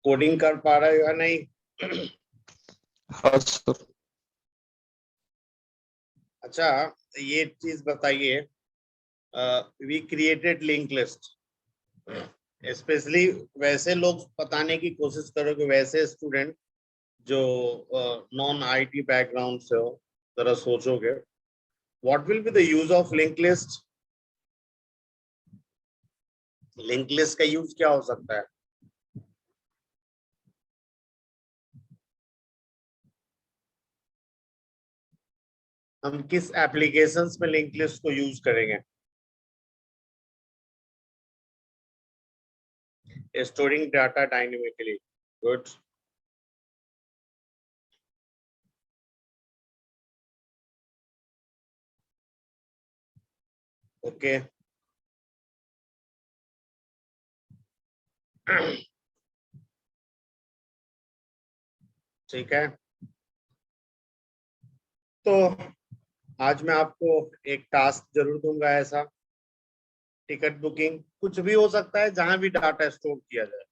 Coding कर पा रहे हो या नहीं? हाँ सर। अच्छा, ये चीज बताइए, we created link list, specially वैसे लोग बताने की कोशिश करोगे, वैसे स्टूडेंट जो नॉन आईटी बैकग्राउंड से हो, जरा सोचोगे what will be the use of link list. Link list का यूज क्या हो सकता है? हम किस एप्लीकेशंस में लिंक लिस्ट को यूज करेंगे? Storing data dynamically. Good. Okay. ठीक है, तो आज मैं आपको एक टास्क जरूर दूंगा ऐसा। टिकट बुकिंग कुछ भी हो सकता है, जहां भी डाटा स्टोर किया जाए।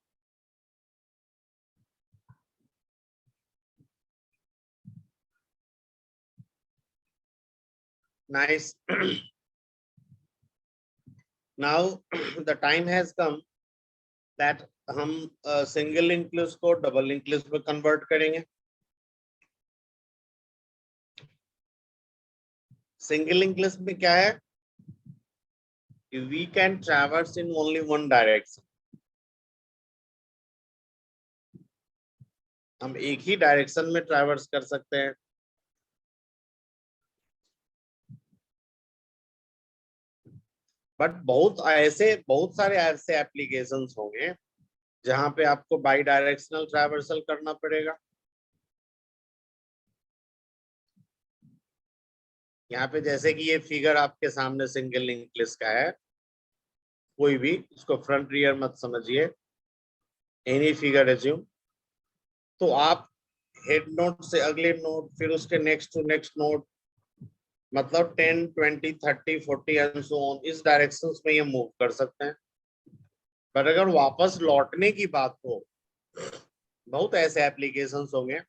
Nice. Now the time has come that हम सिंगल लिंक लिस्ट को डबल लिंक लिस्ट में कन्वर्ट करेंगे। सिंगल लिंक लिस्ट में क्या है? We can traverse in only one direction. हम एक ही डायरेक्शन में ट्रैवर्स कर सकते हैं। बट बहुत सारे ऐसे एप्लीकेशंस होंगे जहां पे आपको बाई डायरेक्शनल ट्रैवर्सल करना पड़ेगा। यहाँ पे जैसे कि ये फिगर आपके सामने सिंगल लिंक लिस्ट का है, कोई भी इसको फ्रंट रियर मत समझिए, एनी फिगर एज्यूम। तो आप हेड नोड से अगले नोड, फिर उसके नेक्स्ट टू नेक्स्ट नोड, मतलब 10, 20, 30, 40 एंड सो ऑन, इस डायरेक्शंस में ये मूव कर सकते हैं। पर अगर वापस लौटने की बात हो, बहुत ऐसे एप्लीकेशंस होंगे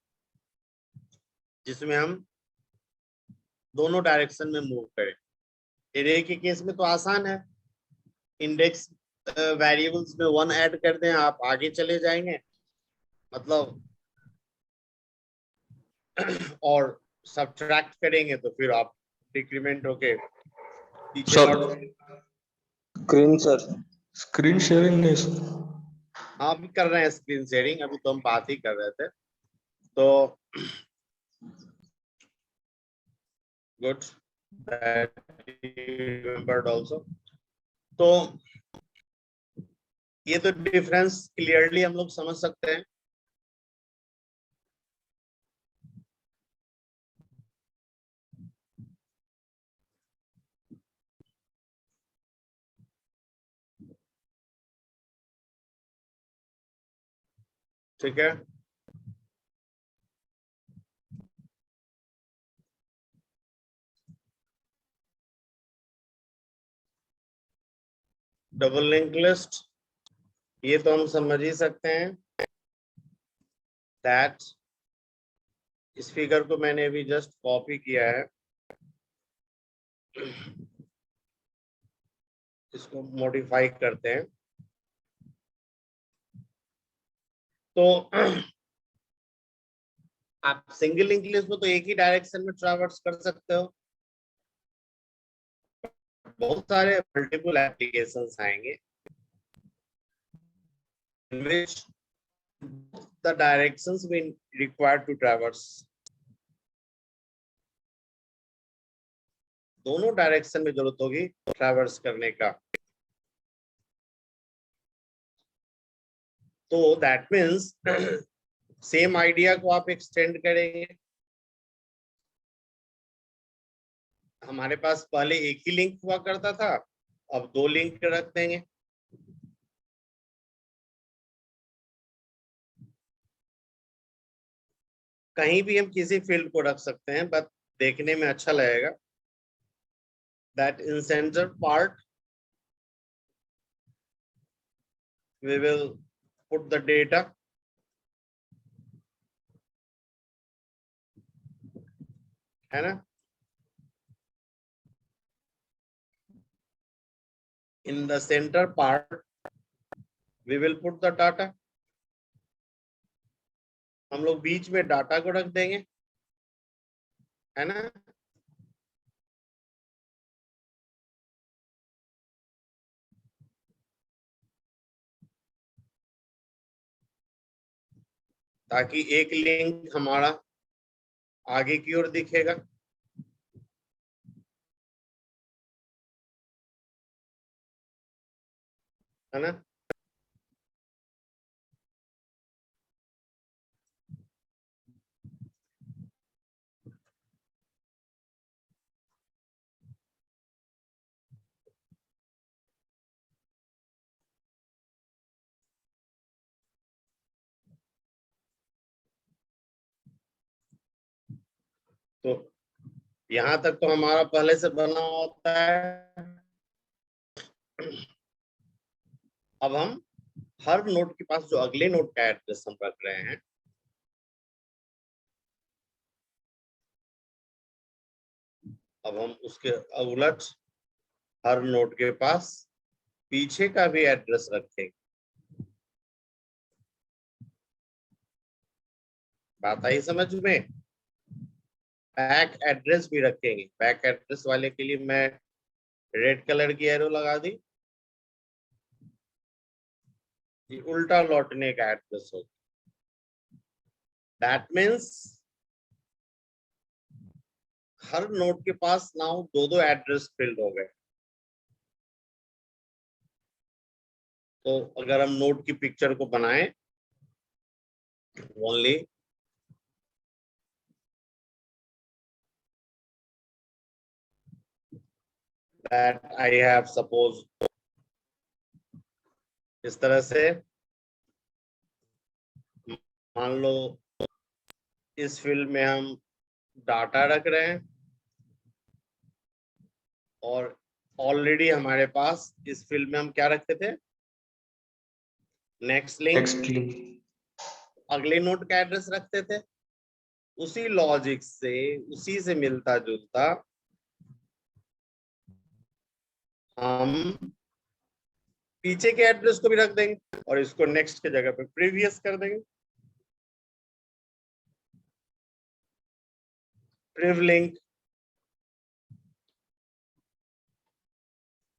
जिसमें हम दोनों डायरेक्शन में मूव करें। एरे के केस में तो आसान है, इंडेक्स वेरिएबल्स में 1 ऐड कर दें, आप आगे चले जाएंगे, मतलब और सब्ट्रैक्ट करेंगे तो फिर आप डिक्रीमेंट होके पीछे सर लौट। स्क्रीन सर, स्क्रीन शेयरिंग नहीं सर। हाँ, भी कर रहे हैं स्क्रीन शेयरिंग, अभी तो हम बात ही कर रहे थे। तो गुड, रिमेंबर्ड आल्सो। तो ये तो डिफरेंस क्लियरली हम लोग समझ सकते हैं। ठीक है, डबल लिंक लिस्ट ये तो हम समझ ही सकते हैं दैट इस फिगर को मैंने अभी जस्ट कॉपी किया है, इसको मॉडिफाई करते हैं। तो आप सिंगल लिंक लिस्ट में तो एक ही डायरेक्शन में ट्रैवर्स कर सकते हो। बहुत सारे मल्टीपल एप्लीकेशंस आएंगे in which the directions we required to traverse, दोनों डायरेक्शन में जरूरत होगी ट्रैवर्स करने का। तो दैट मीन्स सेम आइडिया को आप एक्सटेंड करेंगे। हमारे पास पहले एक ही लिंक हुआ करता था, अब 2 लिंक रख देंगे। कहीं भी हम किसी फील्ड को रख सकते हैं, बट देखने में अच्छा लगेगा that in centre part we will put the data. है ना? In the center part we will put the data. हम लोग बीच में डाटा को रख देंगे, है ना? ताकि एक लिंक हमारा आगे की ओर दिखेगा, है ना? तो यहां तक तो हमारा पहले से बना होता है। अब हम हर नोड के पास जो अगले नोड का एड्रेस हम रख रहे हैं, अब हम उसके उलट हर नोड के पास पीछे का भी एड्रेस रखेंगे। बात आई समझ में? बैक एड्रेस भी रखेंगे। बैक एड्रेस वाले के लिए मैं रेड कलर की एरो लगा दी, ये उल्टा लौटने का एड्रेस होगा। दैट मीन्स हर नोड के पास नाउ दो एड्रेस फील्ड हो गए। तो अगर हम नोड की पिक्चर को बनाएं, only that I have suppose इस तरह से मान लो इस फील्ड में हम डाटा रख रहे हैं और ऑलरेडी हमारे पास इस फील्ड में हम क्या रखते थे? नेक्स्ट लिंक, अगले नोड का एड्रेस रखते थे। उसी लॉजिक से, उसी से मिलता जुलता हम पीछे के एड्रेस को भी रख देंगे और इसको नेक्स्ट के जगह पे प्रीवियस कर देंगे। प्रिव लिंक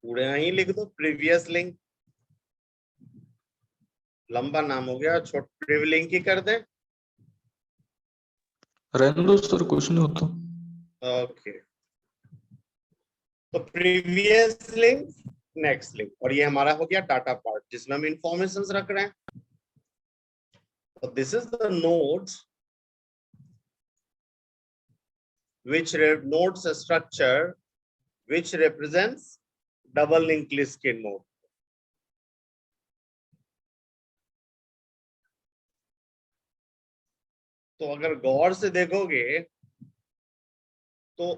पूरे यहीं लिख दो, प्रीवियस लिंक लंबा नाम हो गया, छोट प्रिव लिंक ही कर दे। रहने दो सर, कुछ नहीं होता। ओके, तो प्रीवियस लिंक, नेक्स्ट लिंक, और ये हमारा हो गया डाटा पार्ट जिसमें हम इंफॉर्मेशन रख रहे हैं। तो this is the nodes which nodes structure which represents double linked list के node। तो अगर गौर से देखोगे तो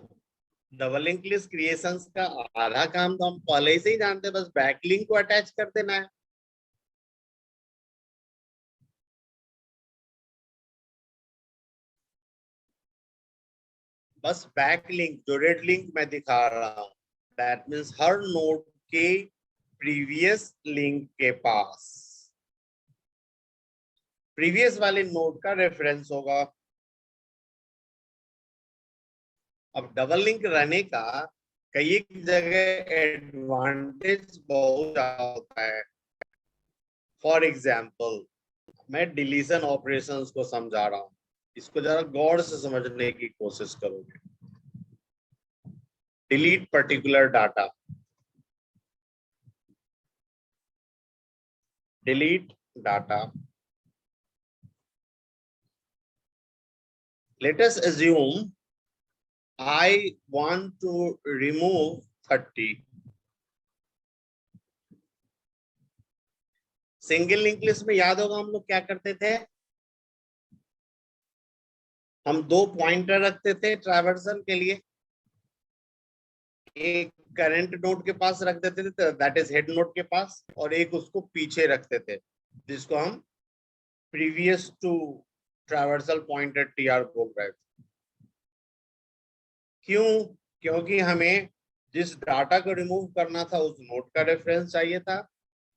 डबल लिंक लिस्ट क्रिएशंस का आधा काम तो हम पहले से ही जानते हैं, बस बैक लिंक को अटैच कर देना है। बस बैक लिंक, जो रेड लिंक मैं दिखा रहा हूं, दैट मीन्स हर नोड के प्रीवियस लिंक के पास प्रीवियस वाले नोड का रेफरेंस होगा। अब डबल लिंक रहने का कई जगह एडवांटेज बहुत ज्यादा होता है। फॉर एग्जाम्पल, मैं डिलीशन ऑपरेशंस को समझा रहा हूं, इसको जरा गौर से समझने की कोशिश करोगे। Delete particular data, delete data. Let us assume I want to remove 30. Single link list में याद होगा हम लोग क्या करते थे? हम दो पॉइंटर रखते थे ट्रैवर्सल के लिए, एक करंट नोड के पास रख देते थे, दैट इज हेड नोड के पास, और एक उसको पीछे रखते थे जिसको हम previous to traversal pointer TR बोल रहे थे। क्यों? क्योंकि हमें जिस डाटा को रिमूव करना था उस नोड का रेफरेंस चाहिए था,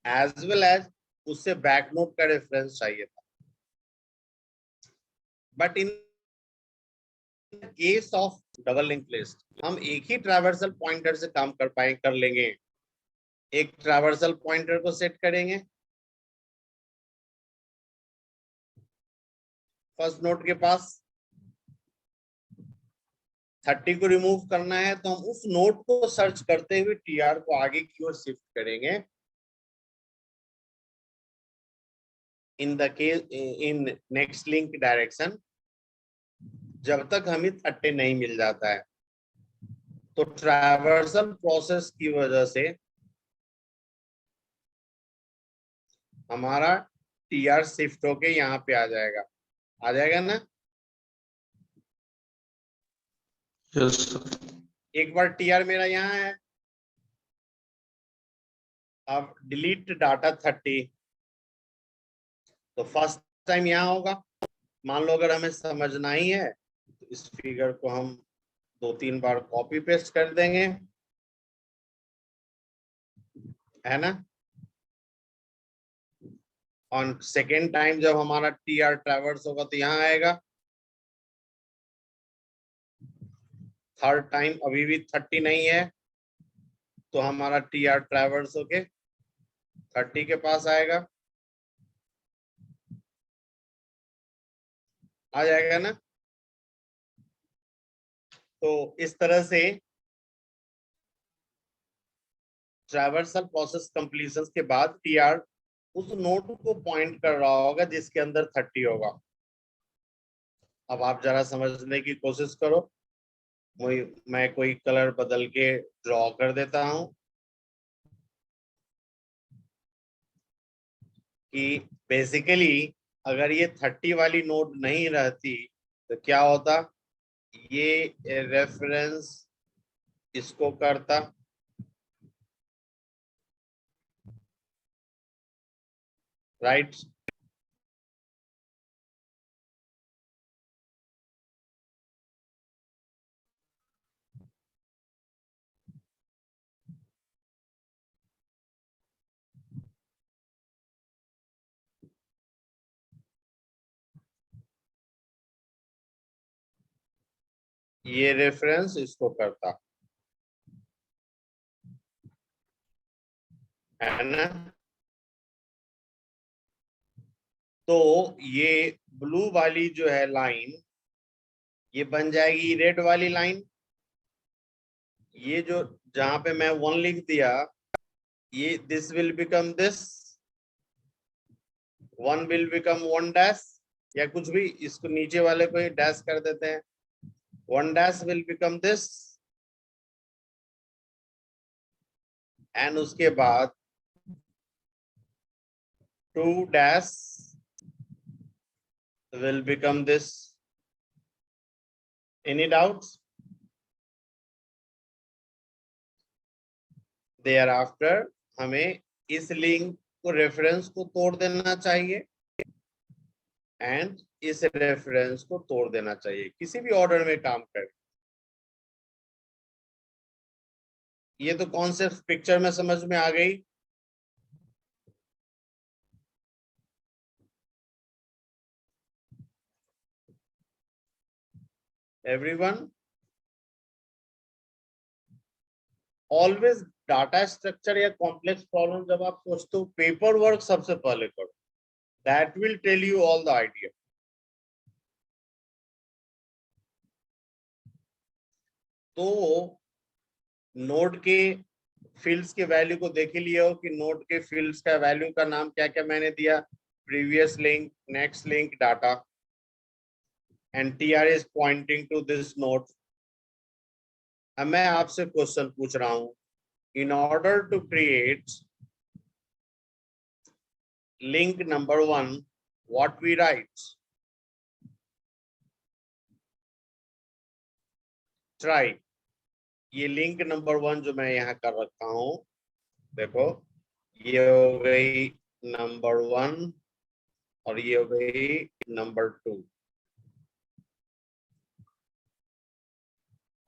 एज वेल एज उससे बैक नोड का रेफरेंस चाहिए था। But in case of double link list हम एक ही ट्रैवर्सल पॉइंटर से काम कर लेंगे। एक ट्रैवर्सल पॉइंटर को सेट करेंगे फर्स्ट नोड के पास, 30 को रिमूव करना है तो हम उस नोड को सर्च करते हुए टीआर को आगे की ओर शिफ्ट करेंगे in the case in next link direction, जब तक हमें 30 नहीं मिल जाता है। तो ट्रैवर्सल प्रोसेस की वजह से हमारा टीआर शिफ्ट होके यहाँ पे आ जाएगा ना। Yes sir. एक बार टीआर मेरा यहाँ है, अब डिलीट डाटा 30, तो फर्स्ट टाइम यहाँ होगा। मान लो अगर हमें समझना ही है तो इस फिगर को हम 2-3 बार कॉपी पेस्ट कर देंगे, है ना। ऑन सेकेंड टाइम जब हमारा टीआर ट्रैवर्स होगा तो यहाँ आएगा। थर्ड टाइम अभी भी 30 नहीं है तो हमारा टीआर ट्रैवर्स होके 30 के पास आएगा, आ जाएगा ना। तो इस तरह से ट्रैवर्सल प्रोसेस कंप्लीशन के बाद टीआर उस नोड को पॉइंट कर रहा होगा जिसके अंदर 30 होगा। अब आप जरा समझने की कोशिश करो, मैं कोई कलर बदल के ड्रॉ कर देता हूं कि बेसिकली अगर ये 30 वाली नोड नहीं रहती तो क्या होता, ये रेफरेंस इसको करता, राइट। ये रेफरेंस इसको करता, है ना। तो ये ब्लू वाली जो है लाइन ये बन जाएगी रेड वाली लाइन। ये जो जहां पे मैं 1 लिख दिया, ये this will become this, 1 will become 1 dash, या कुछ भी इसको नीचे वाले को ही डैश कर देते हैं, 1 dash will become this, and उसके बाद 2 dash will become this. Any doubts? Thereafter हमें इस लिंक को रेफरेंस को तोड़ देना चाहिए एंड इस रेफरेंस को तोड़ देना चाहिए, किसी भी ऑर्डर में काम करें। ये तो कॉन्सेप्ट पिक्चर में समझ में आ गई। एवरीवन, ऑलवेज डाटा स्ट्रक्चर या कॉम्प्लेक्स प्रॉब्लम जब आप सोचते हो पेपर वर्क सबसे पहले करो, that will tell you all the idea. तो नोड के फील्ड्स के वैल्यू को देख लिया हो कि नोड के फील्ड्स का वैल्यू का नाम क्या क्या मैंने दिया, previous link, next link, data, and TR is pointing to this node. अब मैं आपसे क्वेश्चन पूछ रहा हूं, in order to create link number 1 what we write, try. ये लिंक नंबर 1 जो मैं यहाँ कर रखा हूं, देखो ये हो गई नंबर 1 और ये हो गई number 2.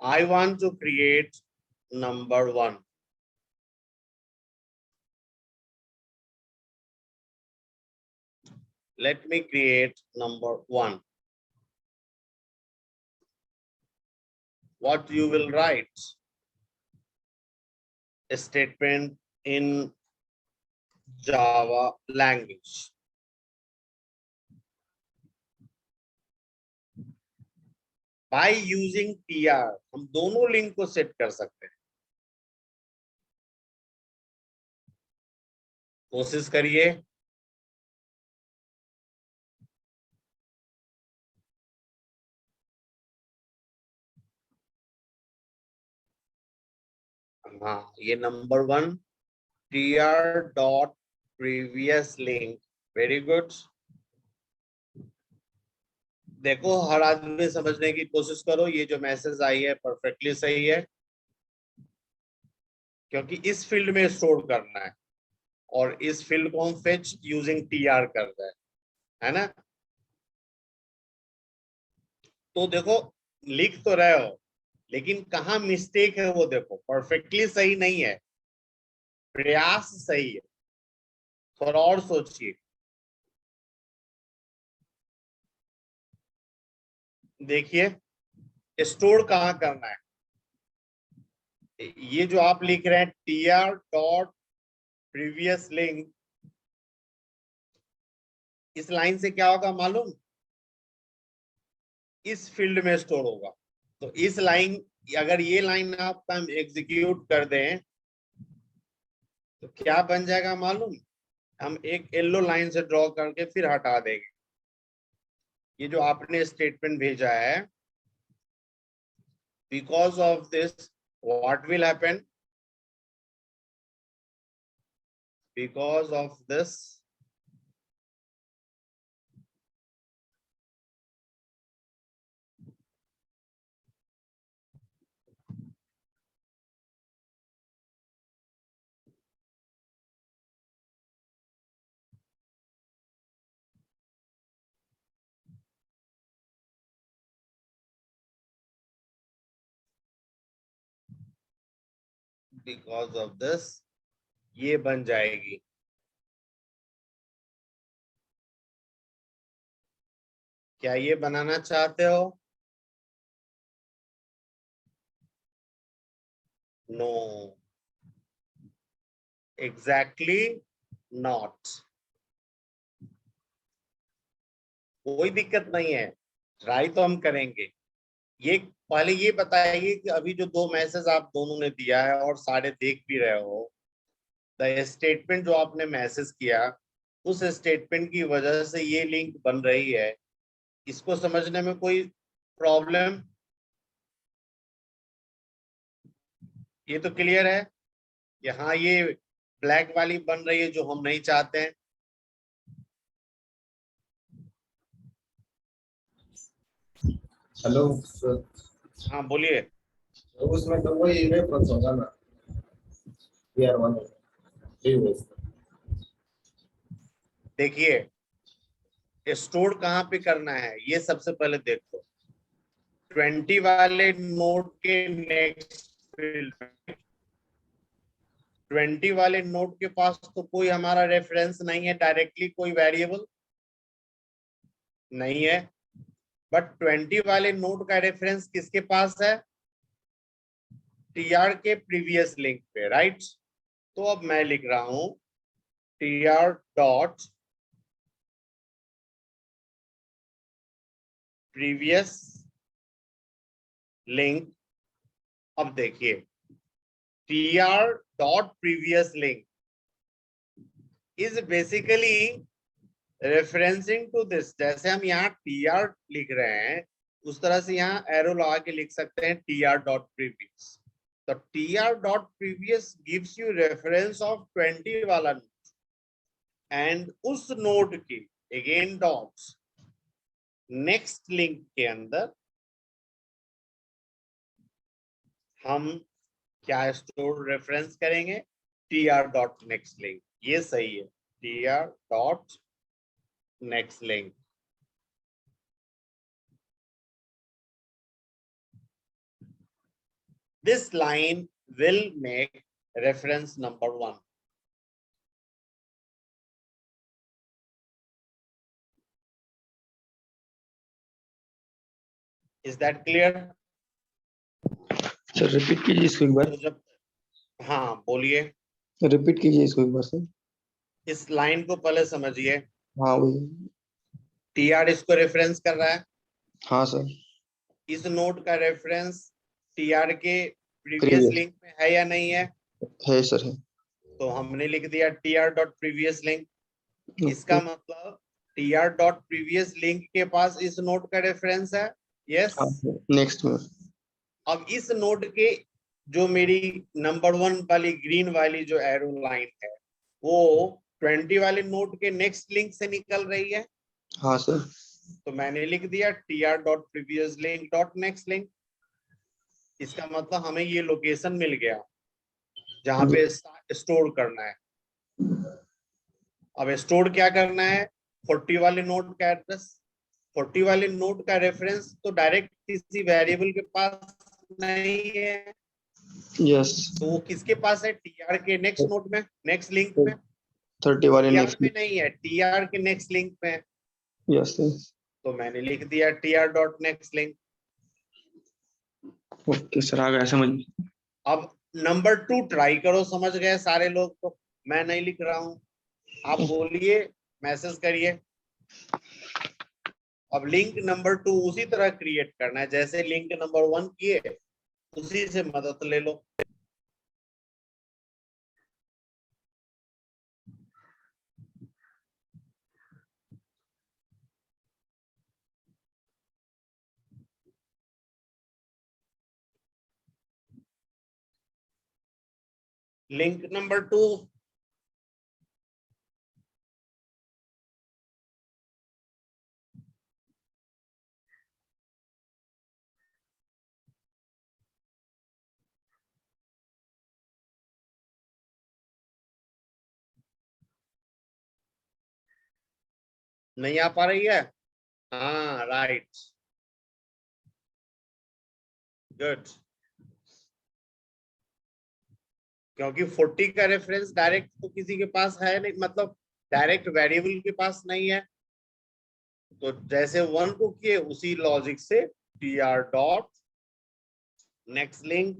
I want to create number 1. Let me create number 1. What you will write? A statement in Java language. By using tr, हम दोनों लिंक को सेट कर सकते हैं. कोशिश करिए. हाँ, ये number 1 tr dot previous link. Very good. देखो हर आदमी समझने की कोशिश करो, ये जो मैसेज आई है परफेक्टली सही है, क्योंकि इस फील्ड में स्टोर करना है और इस फील्ड को हम फेच यूजिंग टीआर कर रहे हैं, है ना. तो देखो लिख तो रहे हो, लेकिन कहाँ मिस्टेक है वो देखो. परफेक्टली सही नहीं है, प्रयास सही है. थोड़ा और सोचिए. देखिए स्टोर कहाँ करना है. ये जो आप लिख रहे हैं tr डॉट प्रीवियस लिंक, इस लाइन से क्या होगा मालूम? इस फील्ड में स्टोर होगा. तो इस लाइन, अगर ये लाइन आप हम एग्जीक्यूट कर दें तो क्या बन जाएगा मालूम? हम एक येलो लाइन से ड्रॉ करके फिर हटा देंगे. ये जो आपने स्टेटमेंट भेजा है, because of this what will happen? Because of this because of this ये बन जाएगी. क्या ये बनाना चाहते हो? No, exactly not. कोई दिक्कत नहीं है, ट्राई तो हम करेंगे. ये पहले ये बताइए कि अभी जो 2 मैसेज आप दोनों ने दिया है और सारे देख भी रहे हो, द स्टेटमेंट जो आपने मैसेज किया, उस स्टेटमेंट की वजह से ये लिंक बन रही है. इसको समझने में कोई प्रॉब्लम? ये तो क्लियर है. यहाँ ये ब्लैक वाली बन रही है जो हम नहीं चाहते हैं. Hello sir. हाँ बोलिए. तो उसमें तो वही रेफरेंस होगा ना, ईयर 1 प्रीवियस. देखिए स्टोर कहाँ पे करना है ये सबसे पहले देखो. 20 वाले नोड के नेक्स्ट फील्ड, 20 वाले नोड के पास तो कोई हमारा रेफरेंस नहीं है, डायरेक्टली कोई वेरिएबल नहीं है. बट 20 वाले नोड का रेफरेंस किसके पास है? टीआर के प्रीवियस लिंक पे, राइट. तो अब मैं लिख रहा हूं टीआर डॉट प्रीवियस लिंक. अब देखिए tr dot previous link is basically referencing to this. जैसे हम यहाँ tr लिख रहे हैं उस तरह से यहाँ एरो लगा के लिख सकते हैं tr dot previous. तो tr dot previous gives you reference of 20 वाला नोड, एंड उस नोड की अगेन डॉट्स नेक्स्ट लिंक के अंदर हम क्या स्टोर रेफरेंस करेंगे? tr.nextlink, ये सही है, tr.nextlink। This line will make reference number 1. Is that clear? Sir repeat कीजिए इसको एक बार, तो जब, हाँ बोलिए, रिपीट कीजिए इसको एक बार सर। इस लाइन को पहले समझिए। हाँ वही, tr इसको रेफरेंस कर रहा है, हाँ सर। इस नोड का रेफरेंस tr के प्रीवियस प्रीवियस लिंक में है या नहीं है? है सर, है। तो हमने लिख दिया tr.previous link। इसका ओके, मतलब tr.previous link के पास इस नोड का रेफरेंस है। यस। हाँ नेक्स्ट में। अब इस नोड के जो मेरी नंबर 1 वाली ग्रीन वाली जो एरो लाइन है, वो 20 वाले नोड के नेक्स्ट लिंक से निकल रही है। हाँ सर। तो मैंने लिख दिया tr.previous link dot next link. इसका मतलब हमें ये लोकेशन मिल गया जहां पे स्टोर करना है। अब स्टोर क्या करना है? 40 वाले नोड का एड्रेस, 40 वाले नोड का रेफरेंस तो डायरेक्ट किसी वेरिएबल के पास नहीं है, यस, तो वो किसके पास है? टीआर के नेक्स्ट नोड में, नेक्स्ट लिंक में। 30 वाले टीआर नेक्स्ट। में नहीं है, टीआर के नेक्स्ट लिंक में। यस यस, तो मैंने लिख दिया tr.next लिंक। ओके सर, आ गया समझ। अब नंबर 2 ट्राई करो, समझ गए सारे लोग? तो मैं नहीं लिख रहा हूं, आप बोलिए, मैसेज करिए। अब लिंक नंबर 2 उसी तरह क्रिएट करना है जैसे लिंक नंबर 1 किए, उसी से मदद ले लो। लिंक नंबर 2, नहीं आ पा रही है? हाँ राइट, गुड। क्योंकि 40 का रेफरेंस डायरेक्ट तो किसी के पास है नहीं, मतलब डायरेक्ट वेरिएबल के पास नहीं है। तो जैसे 1 को किए उसी लॉजिक से tr dot next link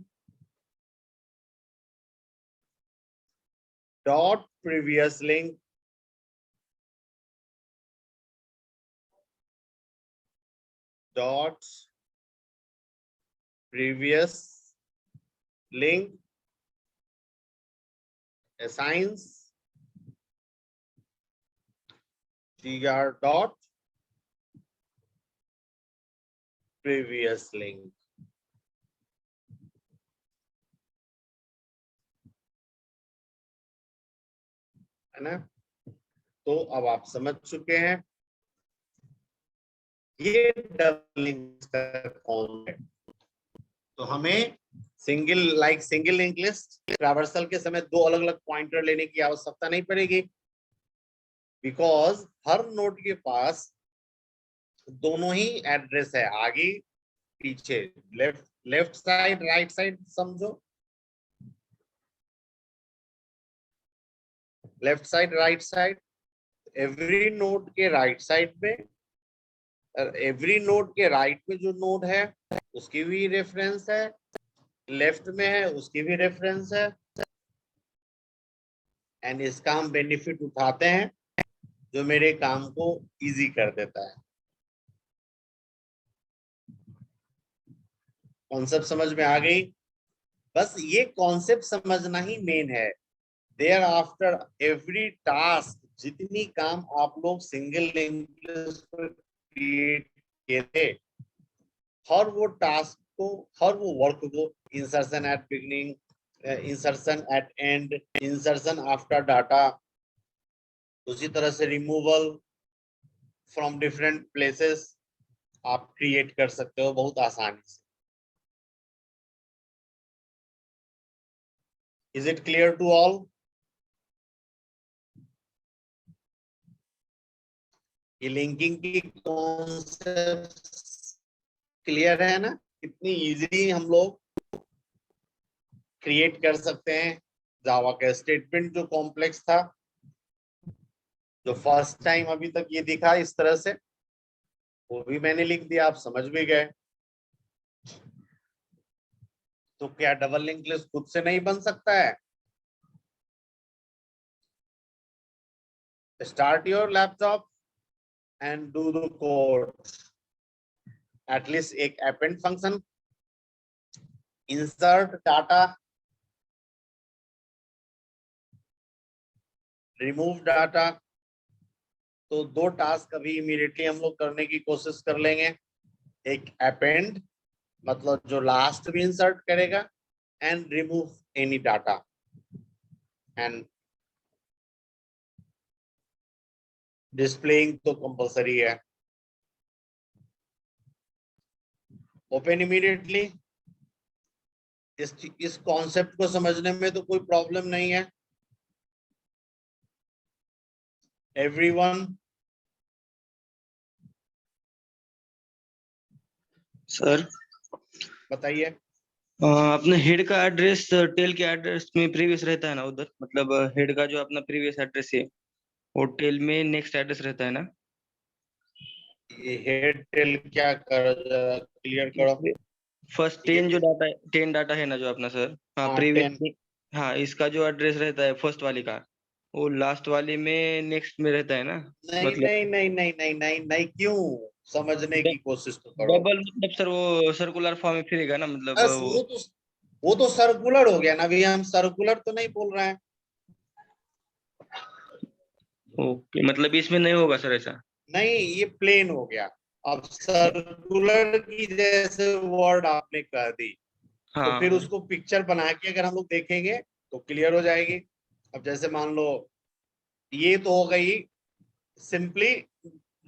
dot previous link dot previous link assigns tr dot previous link. है ना? तो अब आप समझ चुके हैं ये डबल लिंक कौन है। तो हमें सिंगल लिंक लिस्ट ट्रैवर्सल के समय 2 अलग अलग पॉइंटर लेने की आवश्यकता नहीं पड़ेगी, बिकॉज हर नोड के पास दोनों ही एड्रेस है, आगे पीछे, left left side right side, समझो, left side right side. Every node के राइट साइड में, एवरी नोड के राइट में जो नोड है उसकी भी रेफरेंस है, लेफ्ट में है उसकी भी रेफरेंस है, एंड इसका हम बेनिफिट उठाते हैं जो मेरे काम को इजी कर देता है। कॉन्सेप्ट समझ में आ गई? बस ये कॉन्सेप्ट समझना ही मेन है। देयर आफ्टर एवरी टास्क, जितनी काम आप लोग सिंगल लिंक लिस्ट पर क्रिएट किए थे, हर वो टास्क को, हर वो वर्क को, insertion at beginning, insertion at end, insertion after data, उसी तरह से रिमूवल फ्रॉम डिफरेंट प्लेसेस, आप क्रिएट कर सकते हो बहुत आसानी से। Is it clear to all? ये लिंकिंग की कॉन्सेप्ट क्लियर है ना? कितनी इजीली हम लोग क्रिएट कर सकते हैं। जावा का स्टेटमेंट जो कॉम्प्लेक्स था, जो फर्स्ट टाइम अभी तक ये दिखा इस तरह से, वो भी मैंने लिख दिया, आप समझ भी गए। तो क्या डबल लिंक लिस्ट खुद से नहीं बन सकता है? Start your laptop and do the code. At least एक append function, insert data, remove data, तो दो टास्क अभी इमीडिएटली हम लोग करने की कोशिश कर लेंगे। एक अपेंड, मतलब जो लास्ट भी इंसर्ट करेगा, and remove any data, and displaying तो कंपलसरी है। Open immediately. इस कॉन्सेप्ट को समझने में तो कोई प्रॉब्लम नहीं है। एवरीवन, सर बताइए। अपने हेड का एड्रेस टेल के एड्रेस में प्रीवियस रहता है ना उधर, मतलब हेड का जो अपना प्रीवियस एड्रेस है वो टेल में नेक्स्ट एड्रेस रहता है ना? ये हेड टेल क्या कर, क्लियर करो। फर्स्ट ये 10 जो डाटा, 10 डाटा है ना जो अपना सर, हाँ हाँ, 10। प्रीवियस, हाँ इसका जो एड्रेस रहता है फर्स्ट वाली का, वो लास्ट वाली में नेक्स्ट में रहता है ना? नहीं मतलब नहीं नहीं नहीं नहीं नहीं नहीं, क्यों? समझने की कोशिश तो करो। डबल मतलब सर वो सर्कुलर फॉर्म में फिरेगा ना, मतलब बस वो तो सर्कुलर हो गया ना, अभी हम सर्कुलर तो नहीं बोल रहे हैं। ओके, मतलब इसमें नहीं होगा सर ऐसा? नहीं, ये प्लेन हो गया। अब सर्कुलर की जैसे वर्ड आपने कह दी, तो फिर हाँ उसको पिक्चर बना के अगर हम लोग देखेंगे तो क्लियर हो जाएगी। अब जैसे मान लो, ये तो हो गई सिंपली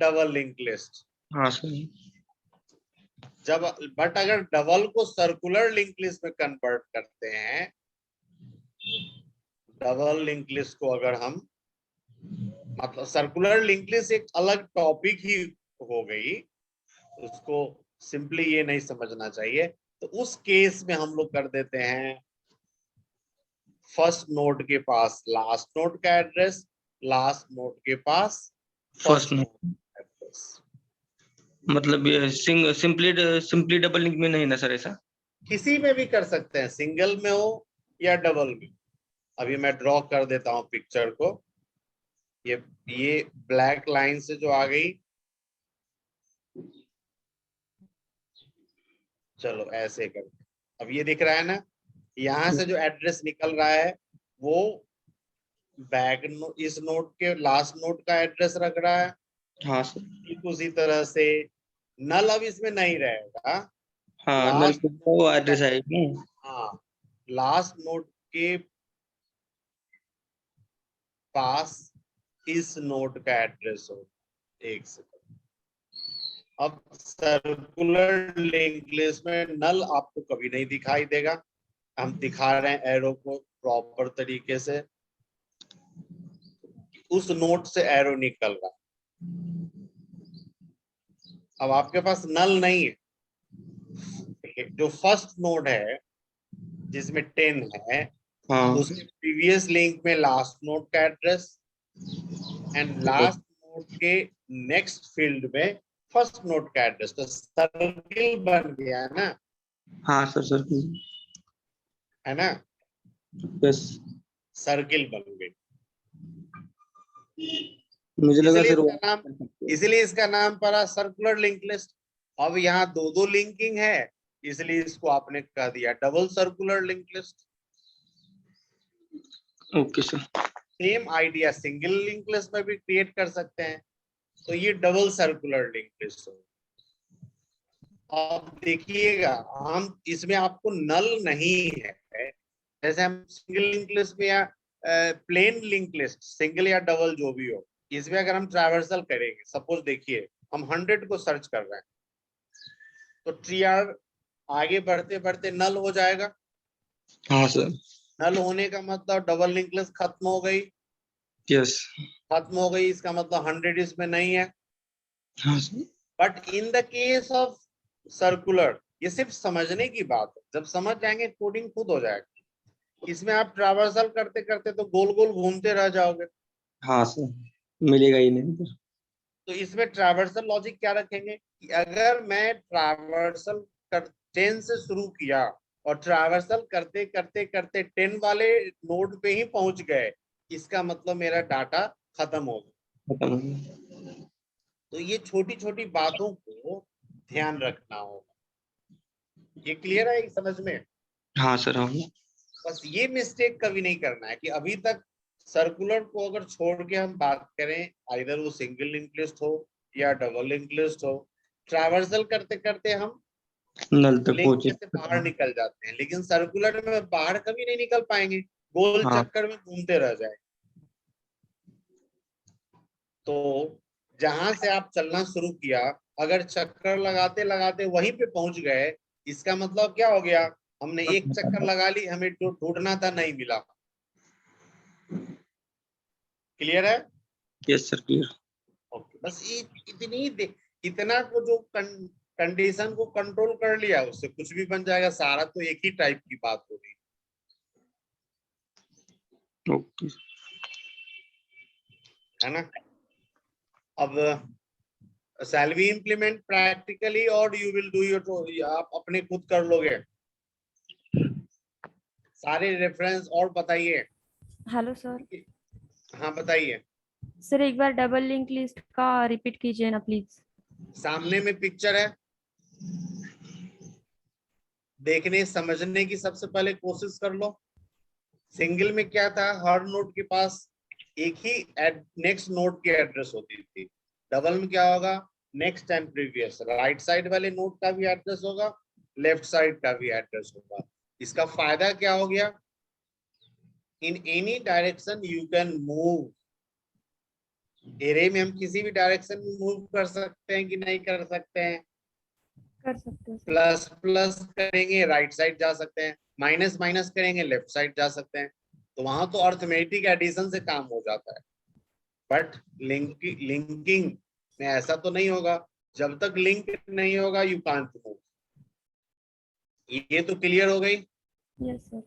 डबल लिंक लिस्ट। हाँ सर। जब बट अगर डबल को सर्कुलर लिंक लिस्ट में कन्वर्ट करते हैं, डबल लिंक लिस्ट को अगर हम, मतलब सर्कुलर लिंक लिस्ट एक अलग टॉपिक ही हो गई, उसको सिंपली ये नहीं समझना चाहिए। तो उस केस में हम लोग कर देते हैं, फर्स्ट नोड के पास लास्ट नोड का एड्रेस, लास्ट नोड के पास फर्स्ट फर्स्ट में नोड एड्रेस। मतलब ये सिंपली डबल लिंक में नहीं ना सर ऐसा? किसी में भी कर सकते हैं, सिंगल में हो या डबल में। अभी मैं ड्रॉ कर देता हूं पिक्चर को। ये ब्लैक लाइन से जो आ गई, चलो ऐसे कर। अब ये दिख रहा है ना, यहां से जो एड्रेस निकल रहा है वो इस नोड के लास्ट नोड का एड्रेस रख रहा है। हाँ सर। ठीक उसी तरह से नल अब इसमें नहीं रहेगा। हाँ नल लास्ट पे नोड वो का, एड्रेस आएगी। हाँ, लास्ट नोड के पास इस नोड का एड्रेस हो। एक सेकंड। अब सर्कुलर लिंक लिस्ट में नल आपको कभी नहीं दिखाई देगा। हम दिखा रहे हैं एरो को प्रॉपर तरीके से, उस नोड से एरो निकल रहा है। अब आपके पास नल नहीं है। जो फर्स्ट नोड है जिसमें 10 है, हाँ उसके प्रीवियस लिंक में लास्ट नोड का एड्रेस, एंड लास्ट नोड के नेक्स्ट फील्ड में फर्स्ट नोड का एड्रेस। तो सर्किल बन गया ना, हाँ सर सर। है ना? यस। सर्किल बन गई। मुझे लगा इसलिए सर इसका नाम इसलिए इसका नाम पड़ा सर्कुलर लिंक लिस्ट। अब यहाँ दो दो लिंकिंग है, इसलिए इसको आपने कह दिया double circular link list. Okay sir. Same idea single link list में भी क्रिएट कर सकते हैं। तो ये डबल सर्कुलर लिंक लिस्ट हो। अब देखिएगा, हम इसमें आपको नल नहीं है। जैसे हम सिंगल लिंक लिस्ट में या प्लेन लिंक लिस्ट, सिंगल या डबल जो भी हो, इसमें अगर हम ट्रैवर्सल करेंगे, सपोज देखिए हम 100 को सर्च कर रहे हैं, तो ट्री आगे बढ़ते बढ़ते नल हो जाएगा। हाँ सर। नल होने का मतलब डबल लिंक लिस्ट खत्म हो गई, यस। खत्म हो गई इसका मतलब 100 इसमें नहीं है। हाँ sir. But in the case of circular, ये सिर्फ समझने की बात है, जब समझ जाएंगे कोडिंग खुद हो जाएगी। इसमें आप ट्रैवर्सल करते करते तो गोल गोल घूमते रह जाओगे। हाँ सर, मिलेगा ही नहीं सर। तो इसमें ट्रैवर्सल लॉजिक क्या रखेंगे कि अगर मैं ट्रैवर्सल कर 10 से शुरू किया और ट्रैवर्सल करते करते करते 10 वाले नोड पे ही पहुंच गए, इसका मतलब मेरा डाटा खत्म हो गया। खत्म हो गया। तो ये छोटी छोटी बातों को ध्यान रखना होगा। ये क्लियर है समझ में? हाँ सर, हाँ। बस ये मिस्टेक कभी नहीं करना है कि अभी तक सर्कुलर को अगर छोड़ के हम बात करें, आइदर वो सिंगल लिंक लिस्ट हो या डबल लिंक लिस्ट हो, ट्रैवर्सल करते करते हम नल तक लिंक पहुंचे। में से बाहर निकल जाते हैं, लेकिन सर्कुलर में बाहर कभी नहीं निकल पाएंगे, गोल हाँ। चक्कर में घूमते रह जाए। तो जहां से आप चलना शुरू किया, अगर चक्कर लगाते लगाते वहीं पे पहुंच गए, इसका मतलब क्या हो गया? हमने एक चक्कर लगा ली, हमें जो ढूंढना था नहीं मिला। क्लियर है? Yes sir, clear. ओके, बस ये इतना को जो कंडीशन को कंट्रोल कर लिया, उससे कुछ भी बन जाएगा। सारा तो एक ही टाइप की बात होगी, ओके। है ना? अब shall we implement practically or you will do your, आप अपने खुद कर लोगे सारे रेफरेंस? और बताइए। Hello sir. हाँ बताइए। सर एक बार डबल लिंक लिस्ट का रिपीट कीजिए ना प्लीज। सामने में पिक्चर है, देखने समझने की सबसे पहले कोशिश कर लो। सिंगल में क्या था, हर नोड के पास एक ही नेक्स्ट नोड की एड्रेस होती थी। डबल में क्या होगा, next and previous, right side वाले नोड का भी एड्रेस होगा, लेफ्ट साइड का भी एड्रेस होगा। इसका फायदा क्या हो गया, in any direction you can move. Array में हम किसी भी डायरेक्शन में मूव कर सकते हैं कि नहीं कर सकते हैं? कर सकते हो सर। प्लस प्लस करेंगे राइट साइड जा सकते हैं, माइनस माइनस करेंगे लेफ्ट साइड जा सकते हैं। तो वहां तो अर्थमेटिक एडिशन से काम हो जाता है। बट लिंकिंग में ऐसा तो नहीं होगा, जब तक लिंक नहीं होगा यू कांट मूव। ये तो क्लियर हो गई? Yes sir.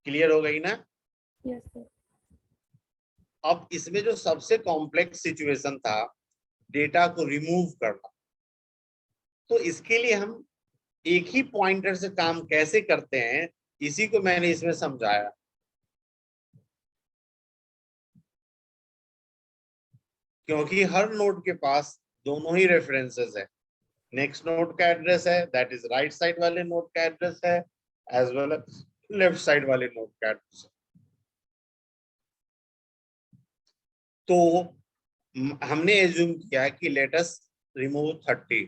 क्लियर हो गई ना? Yes sir. अब इसमें जो सबसे कॉम्प्लेक्स सिचुएशन था, डेटा को रिमूव करना, तो इसके लिए हम एक ही पॉइंटर से काम कैसे करते हैं, इसी को मैंने इसमें समझाया। क्योंकि हर नोड के पास दोनों ही रेफरेंसेस है, नेक्स्ट नोड का एड्रेस है, दैट इज राइट साइड वाले नोड का एड्रेस है, as well as left side वाले नोड का एड्रेस है। तो हमने एज्यूम किया कि लेट अस रिमूव 30।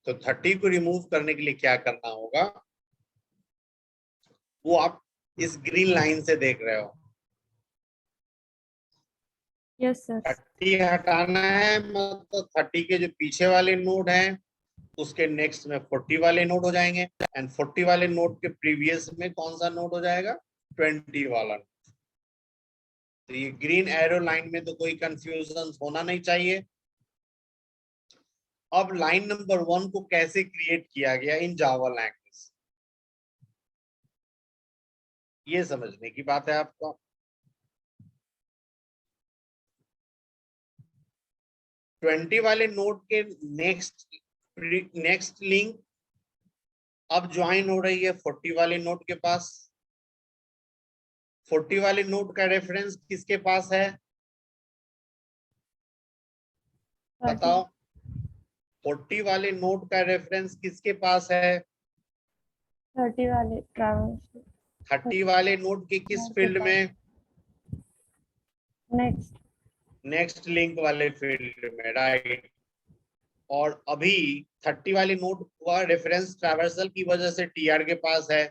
तो 30 को रिमूव करने के लिए क्या करना होगा, वो आप इस ग्रीन लाइन से देख रहे हो। Yes sir. 30 हटाना है, मतलब 30 के जो पीछे वाले नोड हैं उसके नेक्स्ट में 40 वाले नोड हो जाएंगे, एंड 40 वाले नोड के प्रीवियस में कौन सा नोड हो जाएगा, 20 वाला। तो ये ग्रीन एरो लाइन में तो कोई कंफ्यूजन होना नहीं चाहिए। अब लाइन नंबर 1 को कैसे क्रिएट किया गया इन जावा लैंग्वेज, ये समझने की बात है आपको। ट्वेंटी वाले नोड के नेक्स्ट लिंक अब ज्वाइन हो रही है 40 वाले नोड के पास। 40 वाले नोड का रेफरेंस किसके पास है, बताओ? 40 वाले नोड का रेफरेंस किसके पास है? 30 वाले ट्रैवल्स। 30 वाले नोड के किस फील्ड में? नेक्स्ट। नेक्स्ट लिंक वाले फील्ड में, राइट। और अभी 30 वाले नोड का रेफरेंस ट्रैवर्सल की वजह से टीआर के पास है।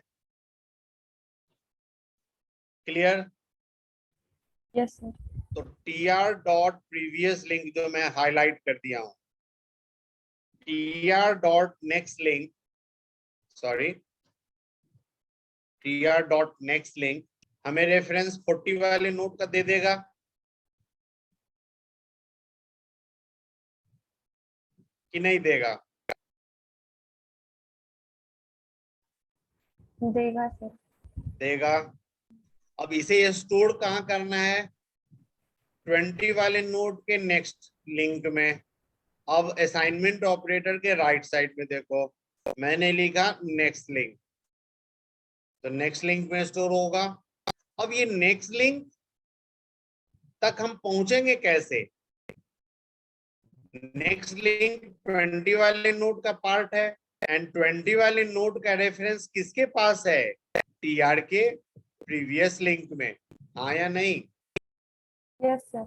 क्लियर? Yes sir. तो टीआर डॉट प्रीवियस लिंक जो मैं हाईलाइट कर दिया हूं, TR dot next link, sorry, TR dot next link हमें रेफरेंस 40 वाले नोट का दे देगा कि नहीं देगा? देगा सर। देगा। अब इसे स्टोर कहाँ करना है? 20 वाले नोट के नेक्स्ट लिंक में। अब असाइनमेंट ऑपरेटर के राइट साइड में देखो, मैंने लिखा नेक्स्ट लिंक, तो नेक्स्ट लिंक में स्टोर होगा। अब ये नेक्स्ट लिंक तक हम पहुंचेंगे कैसे? नेक्स्ट लिंक 20 वाले नोट का पार्ट है एंड 20 वाले नोट का रेफरेंस किसके पास है? टीआर के प्रीवियस लिंक में। हाँ या नहीं? Yes sir.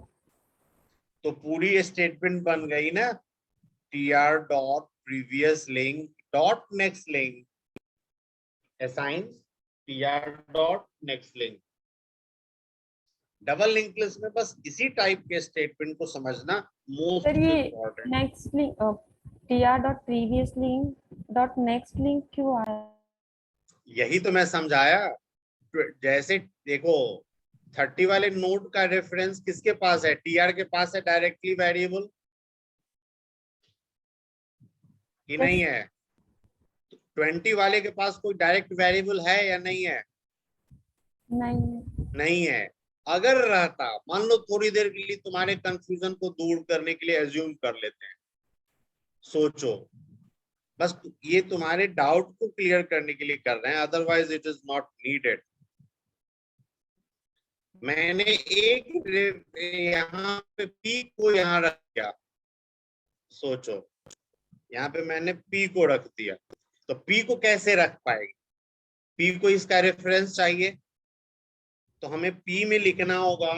तो पूरी स्टेटमेंट बन गई ना, TR dot previous link dot next link assigns TR dot next link. Double link list में बस इसी टाइप के स्टेटमेंट को समझना मोस्ट सर ये important. Next link TR dot previous link dot next link क्यों आया? यही तो मैं समझाया। जैसे देखो 30 वाले नोट का रेफरेंस किसके पास है? टीआर के पास है डायरेक्टली वेरिएबल कि नहीं है? 20 वाले के पास कोई डायरेक्ट वेरिएबल है या नहीं है? नहीं। नहीं है। अगर रहता, मान लो थोड़ी देर के लिए तुम्हारे कंफ्यूजन को दूर करने के लिए एज्यूम कर लेते हैं, सोचो, बस ये तुम्हारे डाउट को क्लियर करने के लिए कर रहे हैं, otherwise it is not needed. मैंने एक यहाँ पे पी को यहाँ रख दिया, सोचो यहाँ पे मैंने पी को रख दिया, तो पी को कैसे रख पाएगी? पी को इसका रेफरेंस चाहिए, तो हमें पी में लिखना होगा,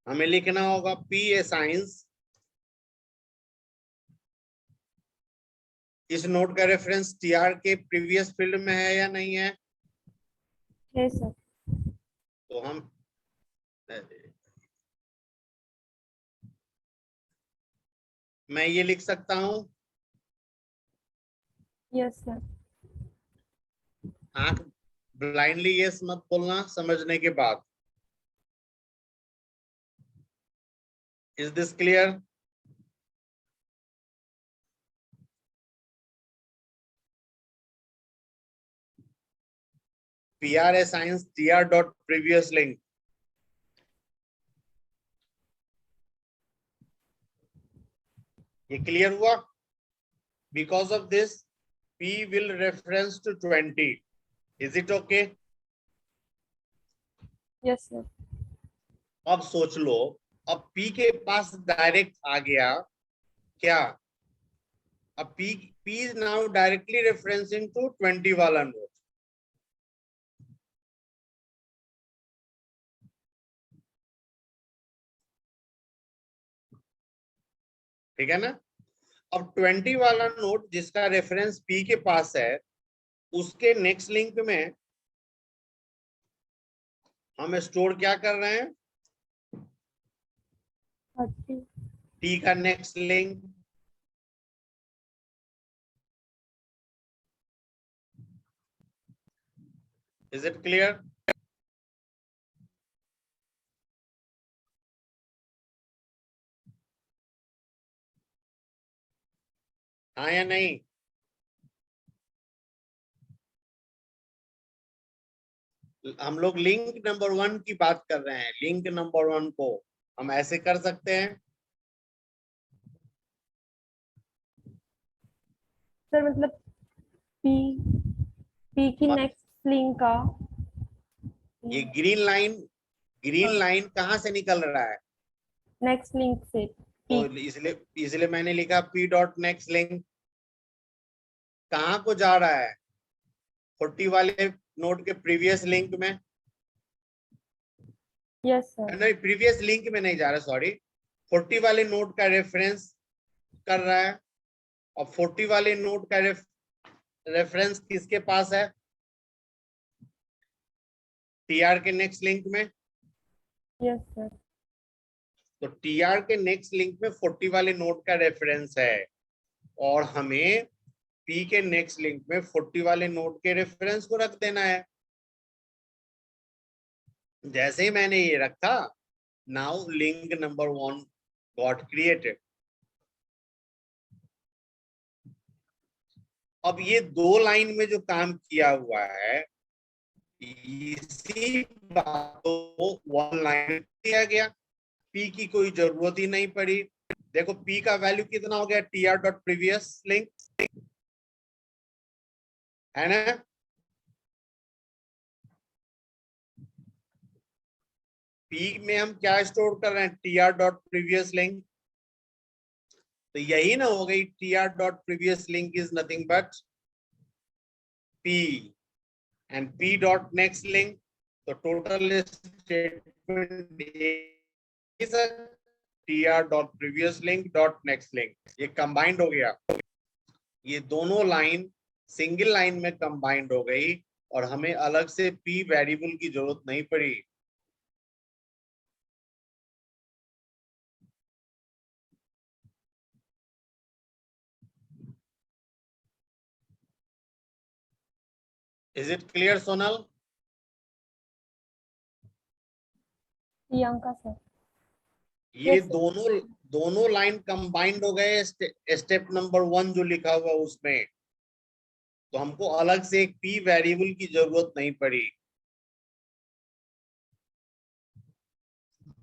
हमें लिखना होगा पी असाइंस इस नोट का रेफरेंस टीआर के प्रीवियस फील्ड में है या नहीं है? है सर। तो हम मैं ये लिख सकता हूं, यस सर। आंख ब्लाइंडली यस मत बोलना समझने के बाद। Is this clear? PR assigns TR dot previous link. ये क्लियर हुआ? Because of this, P will reference to 20. Is it okay? Yes sir. अब सोच लो, अब P के पास डायरेक्ट आ गया क्या? अब P is now directly referencing to 20 वाला नोट। ठीक है ना? अब 20 वाला नोट जिसका रेफरेंस P के पास है, उसके नेक्स्ट लिंक में हम स्टोर क्या कर रहे हैं? T का next link. Is it clear? हाँ या नहीं? हम लोग लिंक नंबर 1 की बात कर रहे हैं। लिंक नंबर 1 को हम ऐसे कर सकते हैं, सर मतलब पी की नेक्स्ट लिंक का ये ग्रीन लाइन कहाँ से निकल रहा है? नेक्स्ट लिंक से। तो इसलिए मैंने लिखा P डॉट नेक्स्ट लिंक। कहाँ को जा रहा है? 40 वाले नोट के प्रीवियस लिंक में। Yes sir. नहीं, प्रीवियस लिंक में नहीं जा रहा, सॉरी, 40 वाले नोट का रेफरेंस कर रहा है। और 40 वाले नोट का रेफरेंस किसके पास है? टीआर के नेक्स्ट लिंक में। Yes sir. तो टीआर के नेक्स्ट लिंक में 40 वाले नोट का रेफरेंस है और हमें P के नेक्स्ट लिंक में 40 वाले नोड के रेफरेंस को रख देना है। जैसे ही मैंने ये रखा, now link number 1 got created. अब ये 2 लाइन में जो काम किया हुआ है, इसी बात को 1 लाइन दिया गया, P की कोई जरूरत ही नहीं पड़ी। देखो P का वैल्यू कितना हो गया, tr डॉट प्रीवियस लिंक, है ना। P में हम क्या स्टोर कर रहे हैं, tr डॉट प्रीवियस लिंक। तो यही ना हो गई, tr dot previous link is nothing but P and P dot next link. तो total statement is a tr dot previous link dot next link। ये कंबाइंड हो गया, ये दोनों लाइन सिंगल लाइन में कंबाइंड हो गई और हमें अलग से P वेरिएबल की जरूरत नहीं पड़ी। Is it clear, Sonal? Priyanka sir. ये Yes, sir. दोनों लाइन कंबाइंड हो गए स्टेप नंबर 1 जो लिखा हुआ उसमें, तो हमको अलग से एक P वेरिएबल की जरूरत नहीं पड़ी।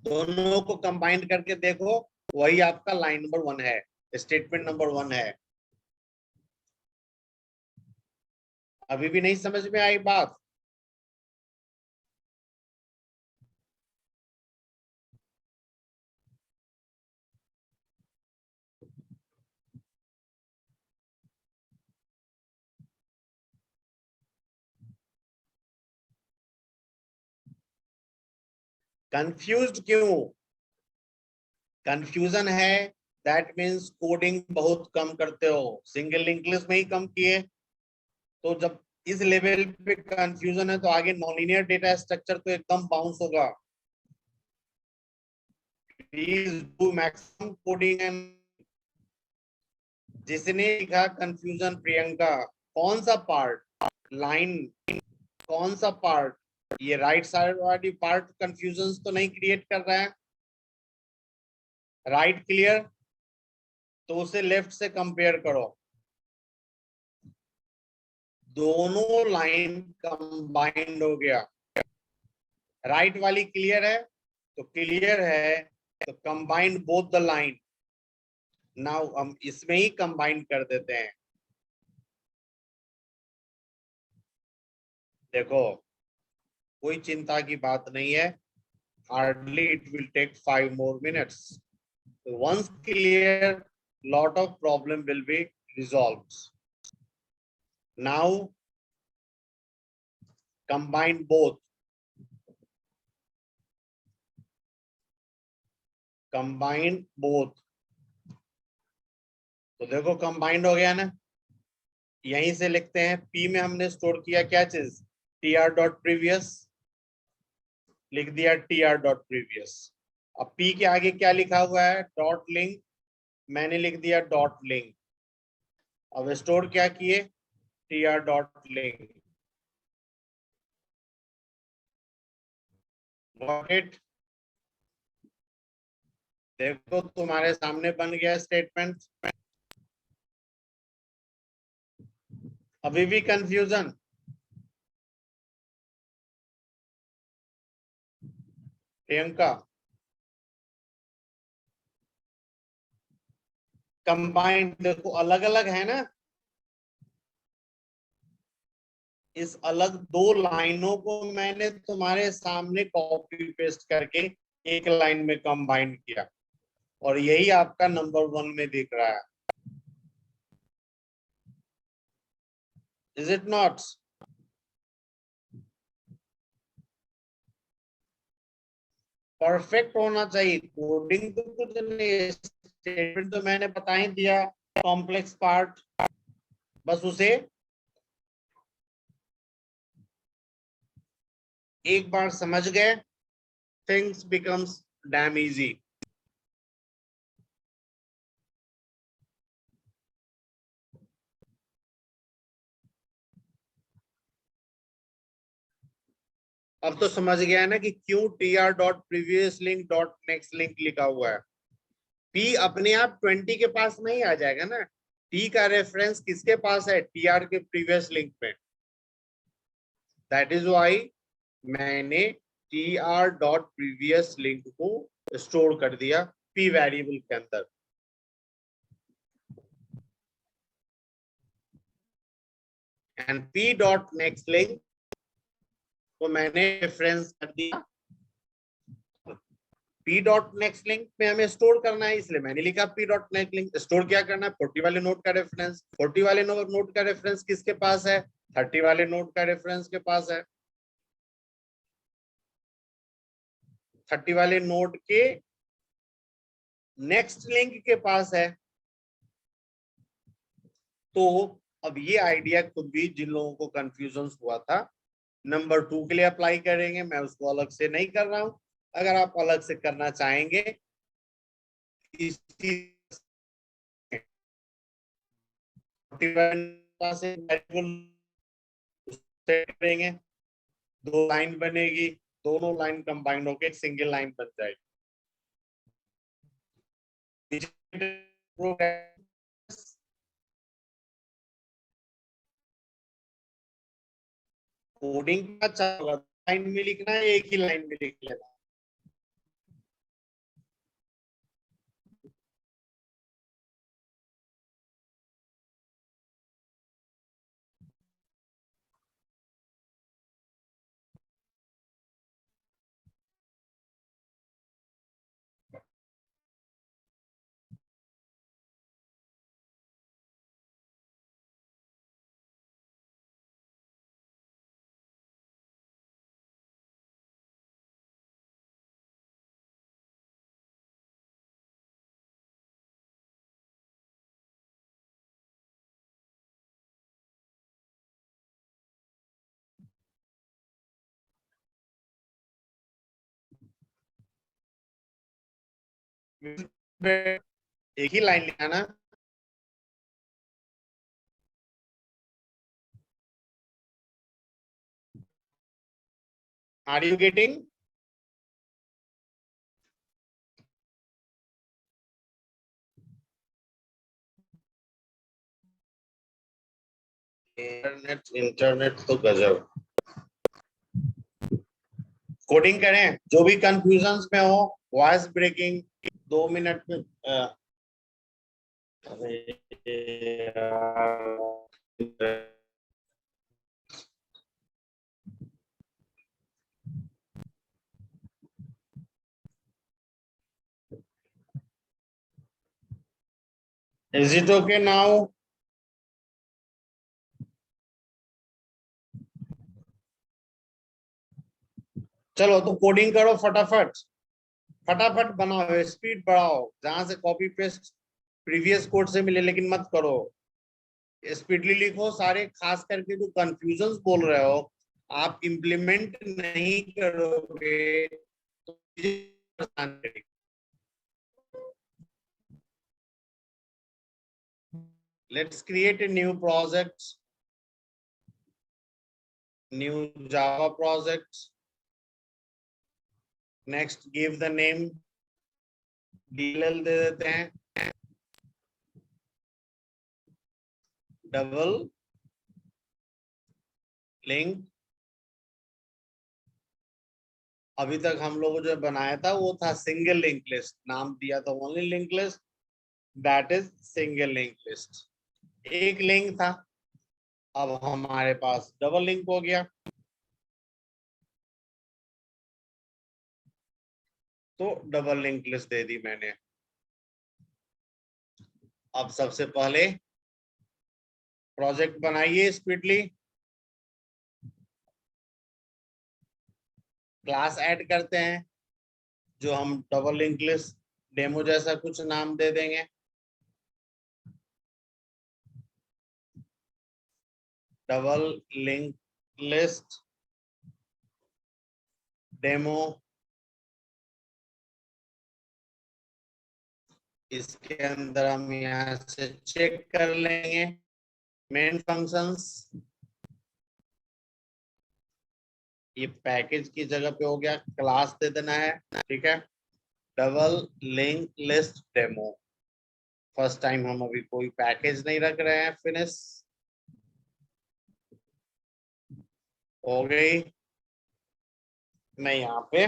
दोनों को कंबाइंड करके देखो, वही आपका लाइन नंबर 1 है, स्टेटमेंट नंबर 1 है। अभी भी नहीं समझ में आई बात? कंफ्यूज्ड क्यों? कंफ्यूजन है, दैट मीन्स कोडिंग बहुत कम करते हो, सिंगल लिंक लिस्ट में ही कम किए। तो जब इस लेवल पे कंफ्यूजन है तो आगे नॉनलीनियर डेटा स्ट्रक्चर तो एकदम बाउंस होगा। Please do maximum coding and जिसने लिखा कंफ्यूजन, प्रियंका, कौन सा पार्ट, लाइन कौन सा पार्ट, ये राइट साइड वाली पार्ट कंफ्यूजन तो नहीं क्रिएट कर रहा है, राइट क्लियर? तो उसे लेफ्ट से कंपेयर करो, दोनों लाइन कंबाइंड हो गया। राइट वाली क्लियर है? तो क्लियर है, तो combined both the line. Now हम इसमें ही कंबाइन कर देते हैं। देखो कोई चिंता की बात नहीं है, hardly it will take 5 more minutes. Once clear, lot of problem will be resolved. Now combine both. Combine both. तो देखो कंबाइंड हो गया ना। यहीं से लिखते हैं, P में हमने स्टोर किया क्या चीज, tr डॉट प्रीवियस, लिख दिया tr डॉट प्रीवियस। अब P के आगे क्या लिखा हुआ है, डॉट लिंक, मैंने लिख दिया डॉट लिंक। अब स्टोर क्या किए, tr dot link. Got it? देखो तुम्हारे सामने बन गया स्टेटमेंट। अभी भी कंफ्यूजन? प्रियंका, कंबाइंड देखो अलग अलग है ना, इस अलग 2 लाइनों को मैंने तुम्हारे सामने कॉपी पेस्ट करके एक लाइन में कंबाइन किया और यही आपका नंबर 1 में दिख रहा है। Is it not? परफेक्ट होना चाहिए, कोडिंग तो कुछ नहीं, स्टेटमेंट तो मैंने बता ही दिया, कॉम्प्लेक्स पार्ट, बस उसे एक बार समझ गए, थिंग्स बिकम्स डैम इजी। अब तो समझ गया है ना कि क्यों tr dot previous link dot next link लिखा हुआ है। p अपने आप 20 के पास नहीं आ जाएगा ना, t का रेफरेंस किसके पास है, tr के प्रीवियस लिंक पे। दैट इज वाई मैंने tr डॉट प्रीवियस लिंक को स्टोर कर दिया p वेरिएबल के अंदर। And p dot next link को मैंने रेफरेंस कर दिया। p डॉट नेक्स्ट लिंक में हमें स्टोर करना है, इसलिए मैंने लिखा p dot next link. Store क्या करना है, 40 वाले नोड का रेफरेंस। 40 वाले नोड का रेफरेंस किसके पास है, 30 वाले नोड का रेफरेंस के पास है। 30 वाले नोड के नेक्स्ट लिंक के पास है। तो अब ये आइडिया खुद भी जिन लोगों को कंफ्यूजन हुआ था नंबर 2 के लिए अप्लाई करेंगे, मैं उसको अलग से नहीं कर रहा हूं। अगर आप अलग से करना चाहेंगे इसी करेंगे, 2 लाइन बनेगी, दोनों लाइन कंबाइंड होकर एक सिंगल लाइन बन जाएगी। कोडिंग का अच्छा लाइन में लिखना है, एक ही लाइन में लिख लेना। एक ही लाइन लिखा ना। Are you getting? इंटरनेट तो गजब। कोडिंग करें, जो भी कंफ्यूजन में हो, वॉइस ब्रेकिंग 2 मिनट में Is it okay now? चलो तो कोडिंग करो फटाफट, फटाफट बनाओ, स्पीड बढ़ाओ, जहां से कॉपी पेस्ट प्रीवियस कोड से मिले, लेकिन मत करो, स्पीडली लिखो सारे। खास करके जो कंफ्यूजन बोल रहे हो, आप इम्प्लीमेंट नहीं करोगे तो परेशान करेगी। Let's create a new project, new Java project. Next, give the name, DLL दे देते हैं, डबल लिंक। अभी तक हम लोग जो बनाया था वो था सिंगल लिंक लिस्ट, नाम दिया था only link list, that is single link list. एक लिंक था, अब हमारे पास डबल लिंक हो गया। तो डबल लिंक लिस्ट दे दी मैंने। अब सबसे पहले प्रोजेक्ट बनाइए स्पीडली, क्लास ऐड करते हैं, जो हम डबल लिंक लिस्ट डेमो जैसा कुछ नाम दे देंगे। Double link list demo. इसके अंदर हम यहाँ से चेक कर लेंगे मेन फंक्शंस, ये पैकेज की जगह पे हो गया, क्लास दे देना है, ठीक है। Double link list demo, first time हम अभी कोई पैकेज नहीं रख रहे हैं, फिनिश हो गई। मैं यहाँ पे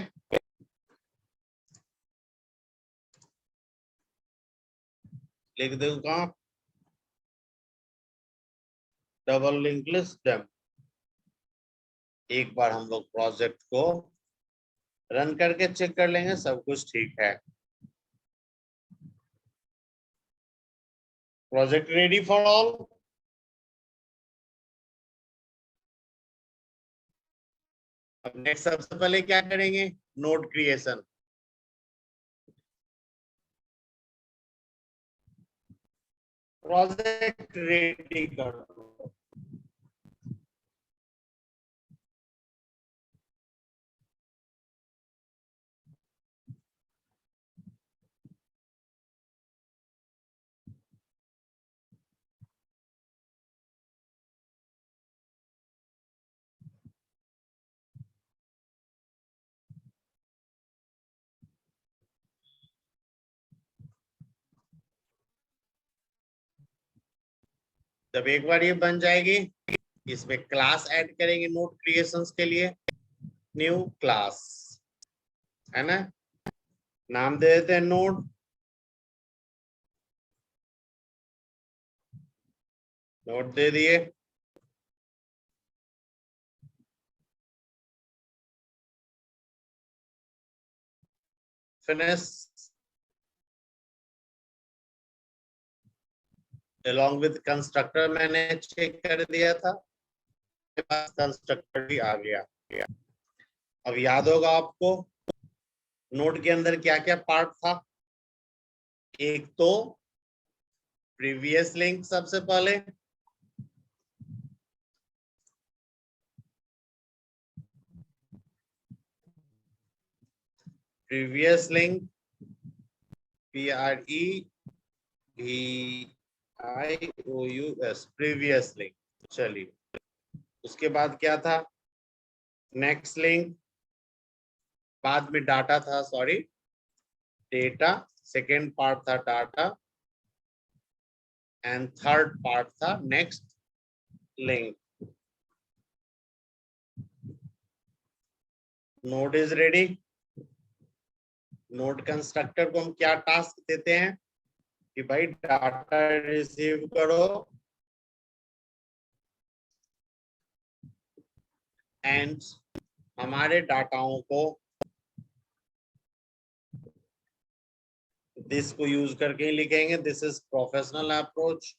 लिख दूंगा डबल लिंक लिस्ट डेमो। एक बार हम लोग प्रोजेक्ट को रन करके चेक कर लेंगे सब कुछ ठीक है। Project ready for all. अब नेक्स्ट सबसे पहले क्या करेंगे, नोड क्रिएशन। प्रोजेक्ट रेडी कर दो। जब एक बार ये बन जाएगी, इसमें क्लास ऐड करेंगे नोड क्रिएशंस के लिए, न्यू क्लास, है ना। नाम दे देते हैं नोड, नोड दे दिए। फिनिश। along with कंस्ट्रक्टर मैंने चेक कर दिया था, मेरे पास कंस्ट्रक्टर भी आ गया। अब याद होगा आपको नोड के अंदर क्या क्या पार्ट था। एक तो प्रीवियस लिंक, सबसे पहले previous link, PREVIOUS, previous link. चलिए, उसके बाद क्या था, नेक्स्ट लिंक, बाद में डाटा था, सॉरी डेटा, सेकेंड पार्ट था डाटा, एंड थर्ड पार्ट था next link. Node is ready. Node constructor को हम क्या टास्क देते हैं कि भाई डाटा रिसीव करो एंड हमारे डाटाओं को दिस को यूज करके ही लिखेंगे, this is professional approach.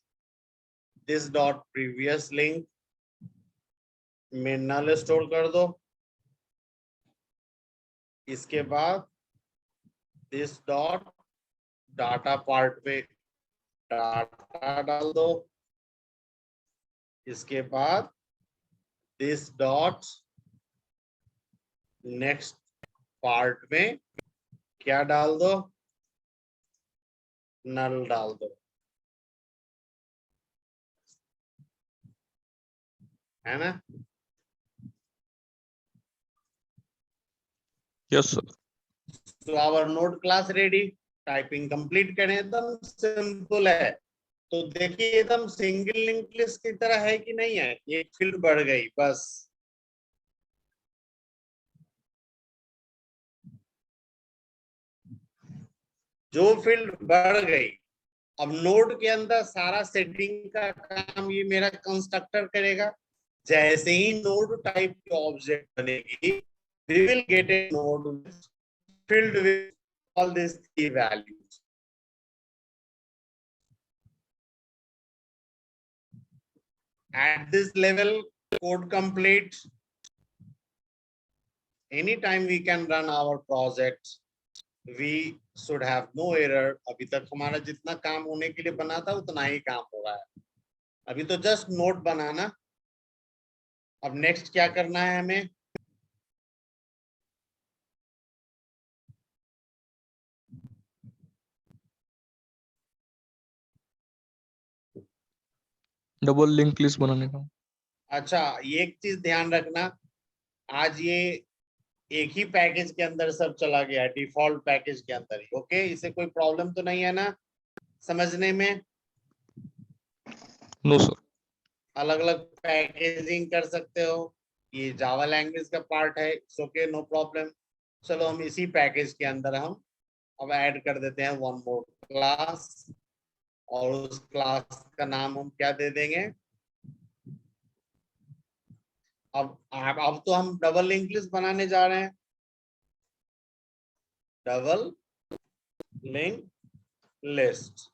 This dot previous link में नल स्टोर कर दो। इसके बाद दिस डॉट डाटा पार्ट पे डाटा डाल दो। इसके बाद दिस डॉट नेक्स्ट पार्ट में क्या डाल दो, नल डाल दो, है ना। Yes, sir. तो our node class ready. Typing complete करें, एकदम सिंपल है। तो देखिए एकदम सिंगल लिंक लिस्ट की तरह है कि नहीं है, एक फील्ड बढ़ गई बस। जो फील्ड बढ़ गई, अब नोड के अंदर सारा सेटिंग का काम ये मेरा कंस्ट्रक्टर करेगा। जैसे ही नोड टाइप की ऑब्जेक्ट बनेगी, we will get a node filled with all these three values. At this level, code complete. Anytime we can run our project, we should have no error. अभी तक हमारा जितना काम होने के लिए बना था उतना ही काम हो रहा है। अभी तो जस्ट नोट बनाना। अब नेक्स्ट क्या करना है हमें, डबल लिंक लिस्ट बनाने का। अच्छा ये एक चीज ध्यान रखना, आज ये एक ही पैकेज के अंदर सब चला गया है, डिफॉल्ट पैकेज के अंदर ही। ओके, इसे कोई प्रॉब्लम तो नहीं है ना समझने में? No, sir. अलग अलग पैकेजिंग कर सकते हो, ये जावा लैंग्वेज का पार्ट है, इट्स ओके, नो प्रॉब्लम। चलो हम इसी पैकेज के अंदर हम अब ऐड कर देते हैं वन मोर क्लास, और उस क्लास का नाम हम क्या दे देंगे? अब तो हम डबल लिंक लिस्ट बनाने जा रहे हैं। डबल लिंक लिस्ट,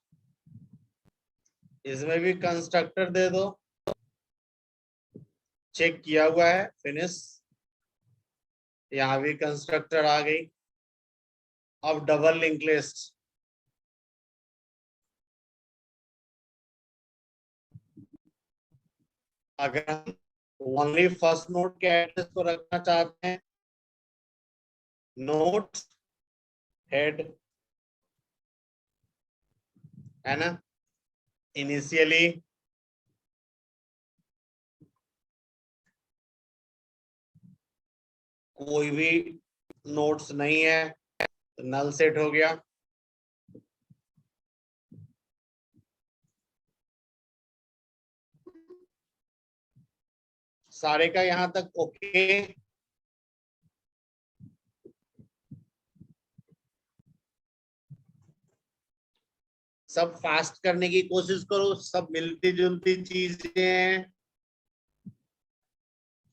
इसमें भी कंस्ट्रक्टर दे दो। चेक किया हुआ है, फिनिश। यहाँ भी कंस्ट्रक्टर आ गई। अब डबल लिंक लिस्ट, अगर हम ओनली फर्स्ट नोड के एड्रेस को रखना चाहते हैं, नोड हेड, है ना, इनिशियली कोई भी नोट्स नहीं है तो नल सेट हो गया। सारे का यहां तक ओके। सब फास्ट करने की कोशिश करो, सब मिलती जुलती चीजें हैं।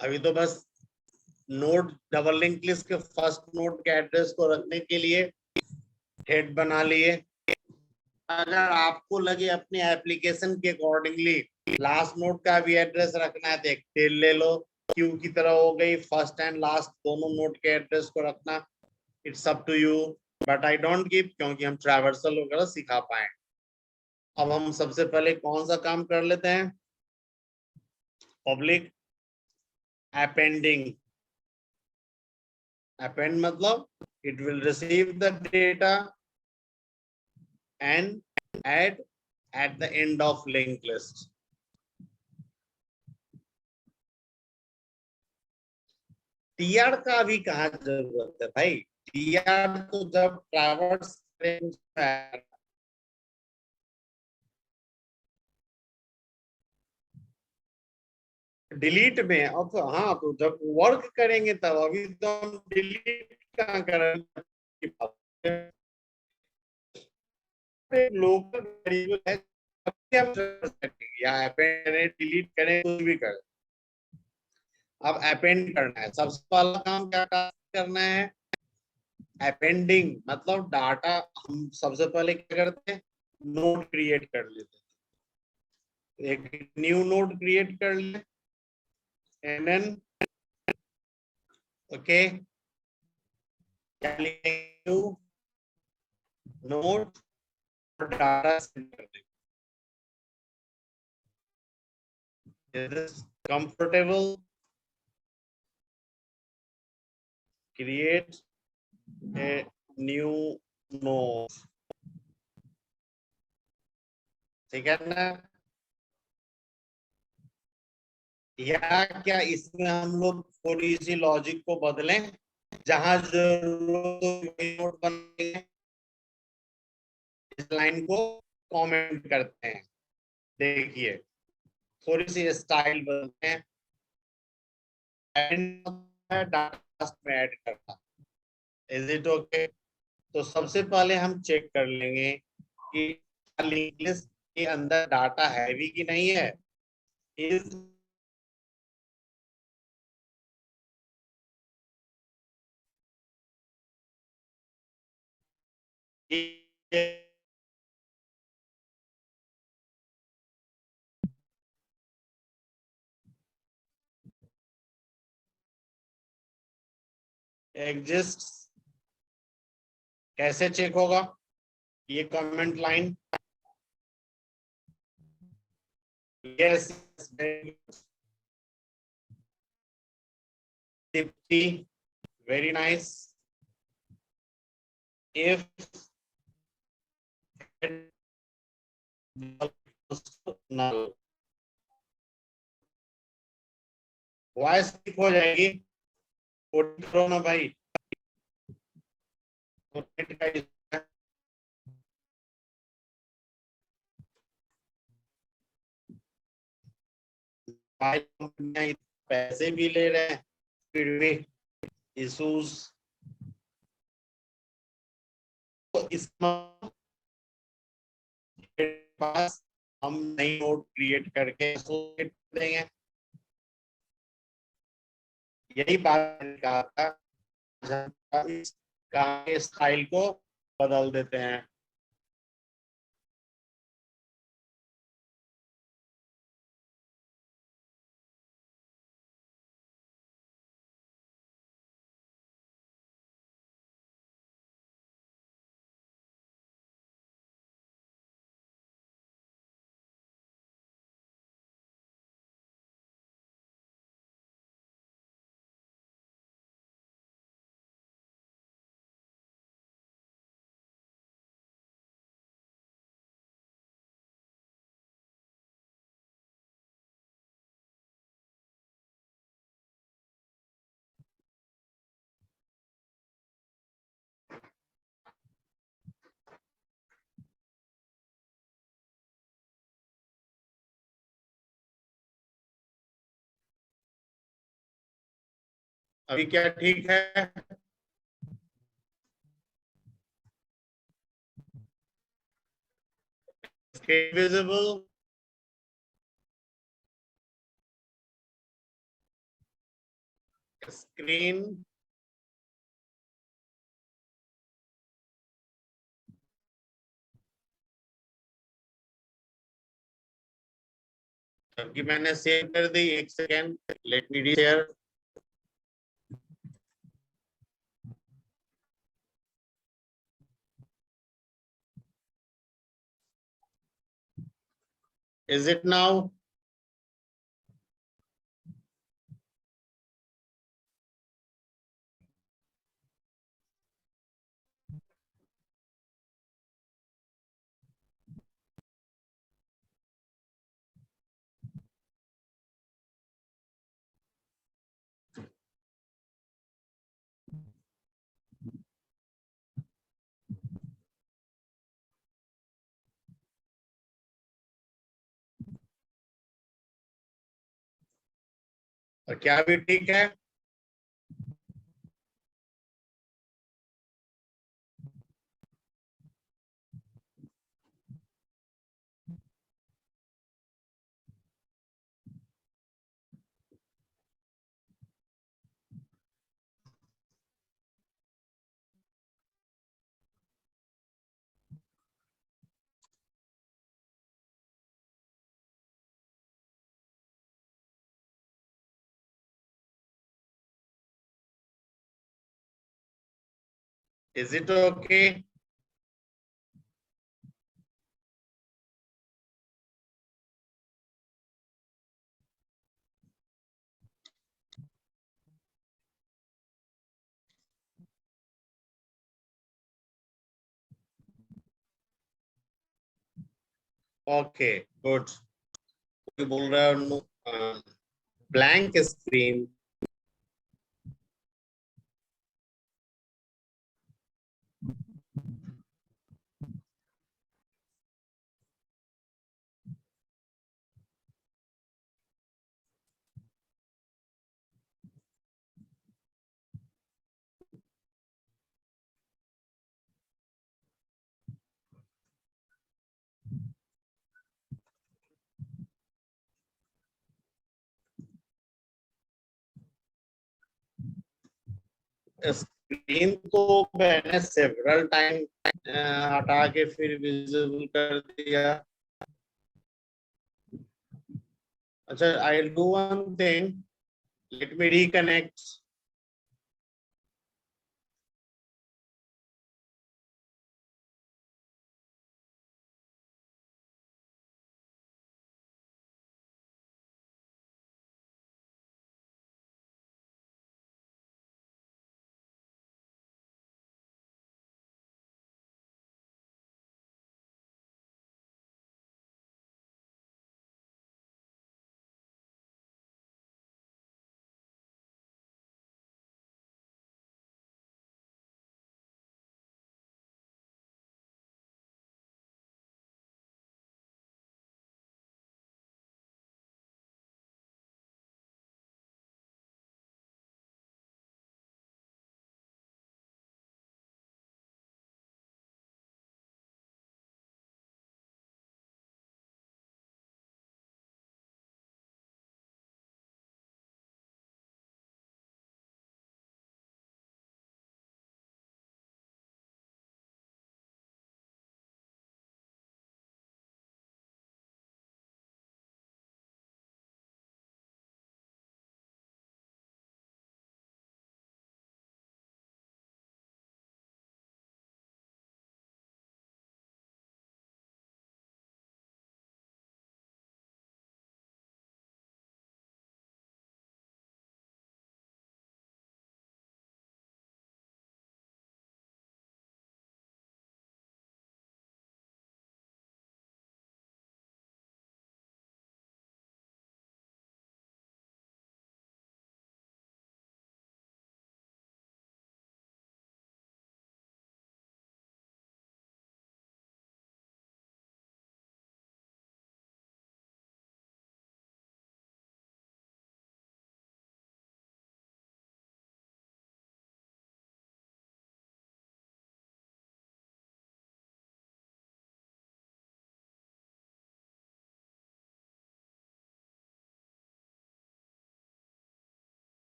अभी तो बस नोड डबल लिंक लिस्ट के फर्स्ट नोड के एड्रेस को रखने के लिए हेड बना लिए। अगर आपको लगे अपने एप्लीकेशन के अकॉर्डिंगली लास्ट नोड का भी एड्रेस रखना है तो एक टेल ले लो, क्यू की तरह हो गई, फर्स्ट एंड लास्ट दोनों नोड के एड्रेस को रखना, it's up to you, but I don't give, क्योंकि हम ट्रैवर्सल वगैरह सिखा पाए। अब हम सबसे पहले कौन सा काम कर लेते हैं? Public appending. अपेंड मतलब it will receive the data and add at the end of linked list. TR का भी कहाँ जरूरत है भाई? टीआर तो जब ट्रैवर्स डिलीट में, अब तो हाँ, तो जब वर्क करेंगे तब, अभी तो हम डिलीट कहाँ करेंगे? लोकल वेरिएबल है, हम कर सकेंगे, या अपेंड डिलीट करें, कुछ भी करें। अब अपेंड करना है, सबसे पहला काम क्या करना है? अपेंडिंग मतलब डाटा हम सबसे पहले क्या करते हैं? नोड क्रिएट कर लेते हैं। एक न्यू नोड क्रिएट कर ले, एंड देन ओके, क्या लिखेंगे? नोड और डाटा सेंड कर देंगे। Comfortable, create a new node, ठीक है ना? या क्या इसमें हम लोग थोड़ी सी लॉजिक को बदलें, जहां जरूरत नोट बनाएंगे, इस लाइन को कमेंट करते हैं। देखिए थोड़ी सी स्टाइल बदलते हैं, डाटा में ऐड करना, इज इट ओके? तो सबसे पहले हम चेक कर लेंगे कि लिंक लिस्ट के अंदर डाटा है भी कि नहीं है। इस एग्जिस्ट कैसे चेक होगा? ये comment line, yes, very nice. If null, voice click हो जाएगी। कोड करो ना भाई, तो नेट का issue है। भाई कंपनियां पैसे भी ले रहे हैं, फिर भी इशूज। तो इसका पास हम नई नोट क्रिएट करके एसोसिएट देंगे। यही बात मैंने कहा था, जब इस काम के स्टाइल को बदल देते हैं। अभी क्या ठीक है? विजिबल? स्क्रीन जबकि मैंने सेव कर दी। एक second, let me share. Is it now? और क्या भी ठीक है? Is it okay? Okay, good. कोई बोल रहा है ब्लैंक स्क्रीन। स्क्रीन को मैंने सेवरल टाइम हटा के फिर विजिबल कर दिया। अच्छा, I will do one thing, let me reconnect.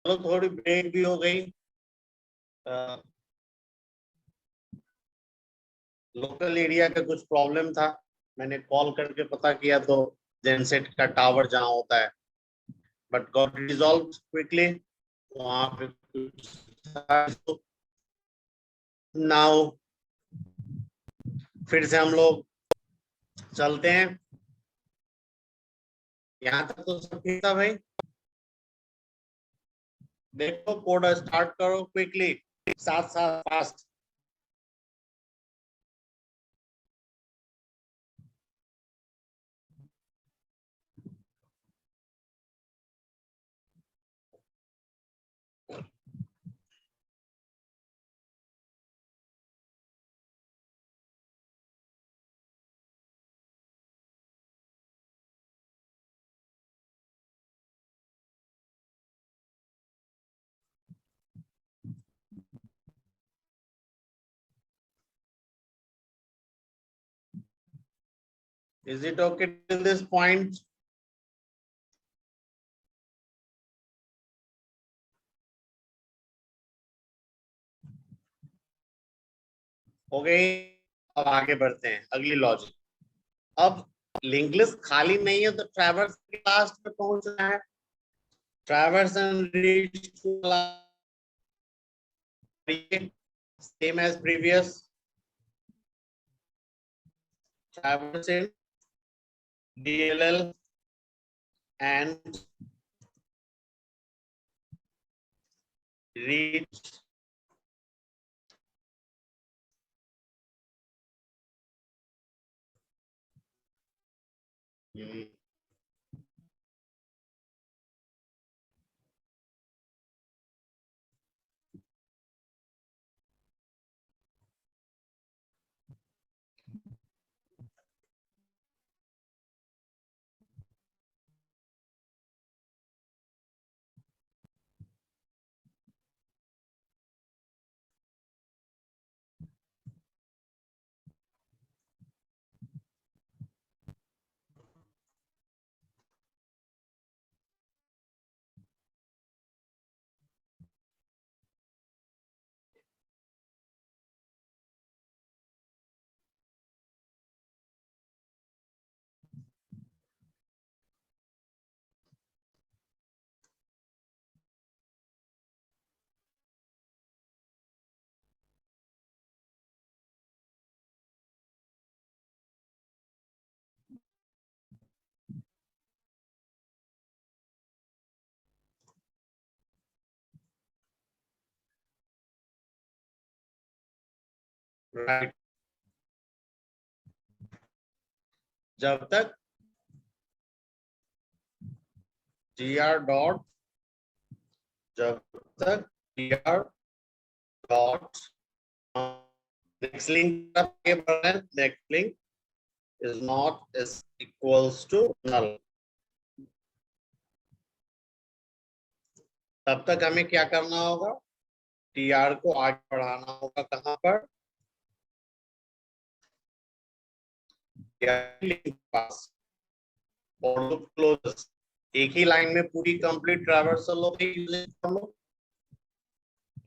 चलो थोड़ी ब्रेक भी हो गई। लोकल एरिया का कुछ प्रॉब्लम था, मैंने कॉल करके पता किया तो जेनसेट का टावर जहाँ होता है, बट गॉट रिजॉल्व क्विकली। वहां पे नाउ फिर से हम लोग चलते हैं। यहाँ तक तो सब ठीक था भाई। देखो कोड स्टार्ट करो क्विकली, साथ साथ fast. Is it okay till this point? हो गई। अब आगे बढ़ते हैं अगली लॉजिक। अब लिंक लिस्ट खाली नहीं है तो ट्रैवर्स के लास्ट में पहुंचना है। Traverse and reach same as previous. Traverse in DLL and reach right. जब तक gr डॉट जब तक gr डॉट नेक्स्ट लिंक आगे बढ़ रहे हैं, next link is not is equals to null, तब तक हमें क्या करना होगा? tr को आगे बढ़ाना होगा। कहां पर? लिंक पास और लूप क्लोज। एक ही लाइन में पूरी कंप्लीट ट्रैवर्सल हो गई यूजिंग फॉर लूप।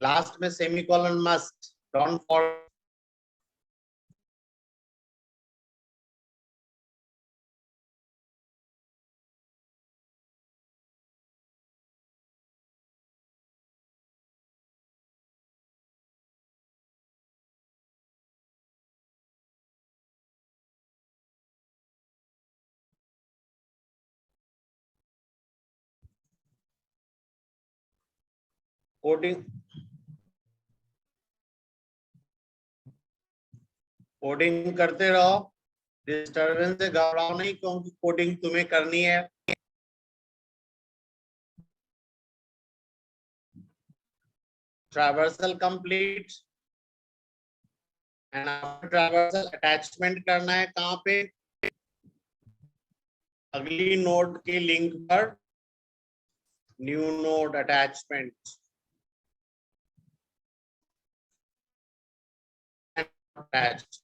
लास्ट में semicolon must, don't for coding. Coding करते रहो, डिस्टरबेंस से घबराओ नहीं, क्योंकि कोडिंग तुम्हें करनी है। Traversal complete and after traversal attachment करना है। कहां पे? अगली नोड के लिंक पर न्यू नोड अटैचमेंट attached।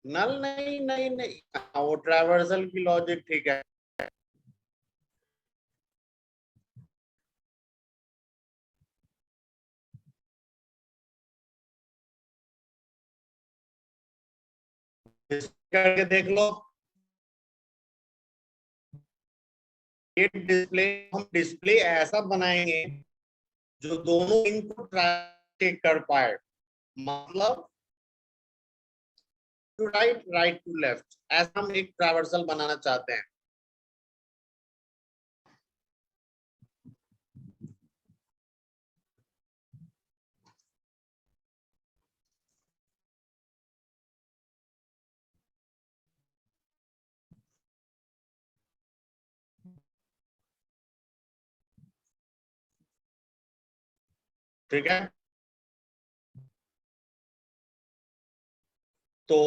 नल नहीं नहीं नहीं, हाँ, वो ट्रैवर्सल की लॉजिक ठीक है। करके देख लो। ये डिस्प्ले, हम डिस्प्ले ऐसा बनाएंगे जो दोनों इनपुट ट्रैक कर पाए, मतलब to right, right to left, ऐसा हम एक ट्रैवर्सल बनाना चाहते हैं। ठीक है, तो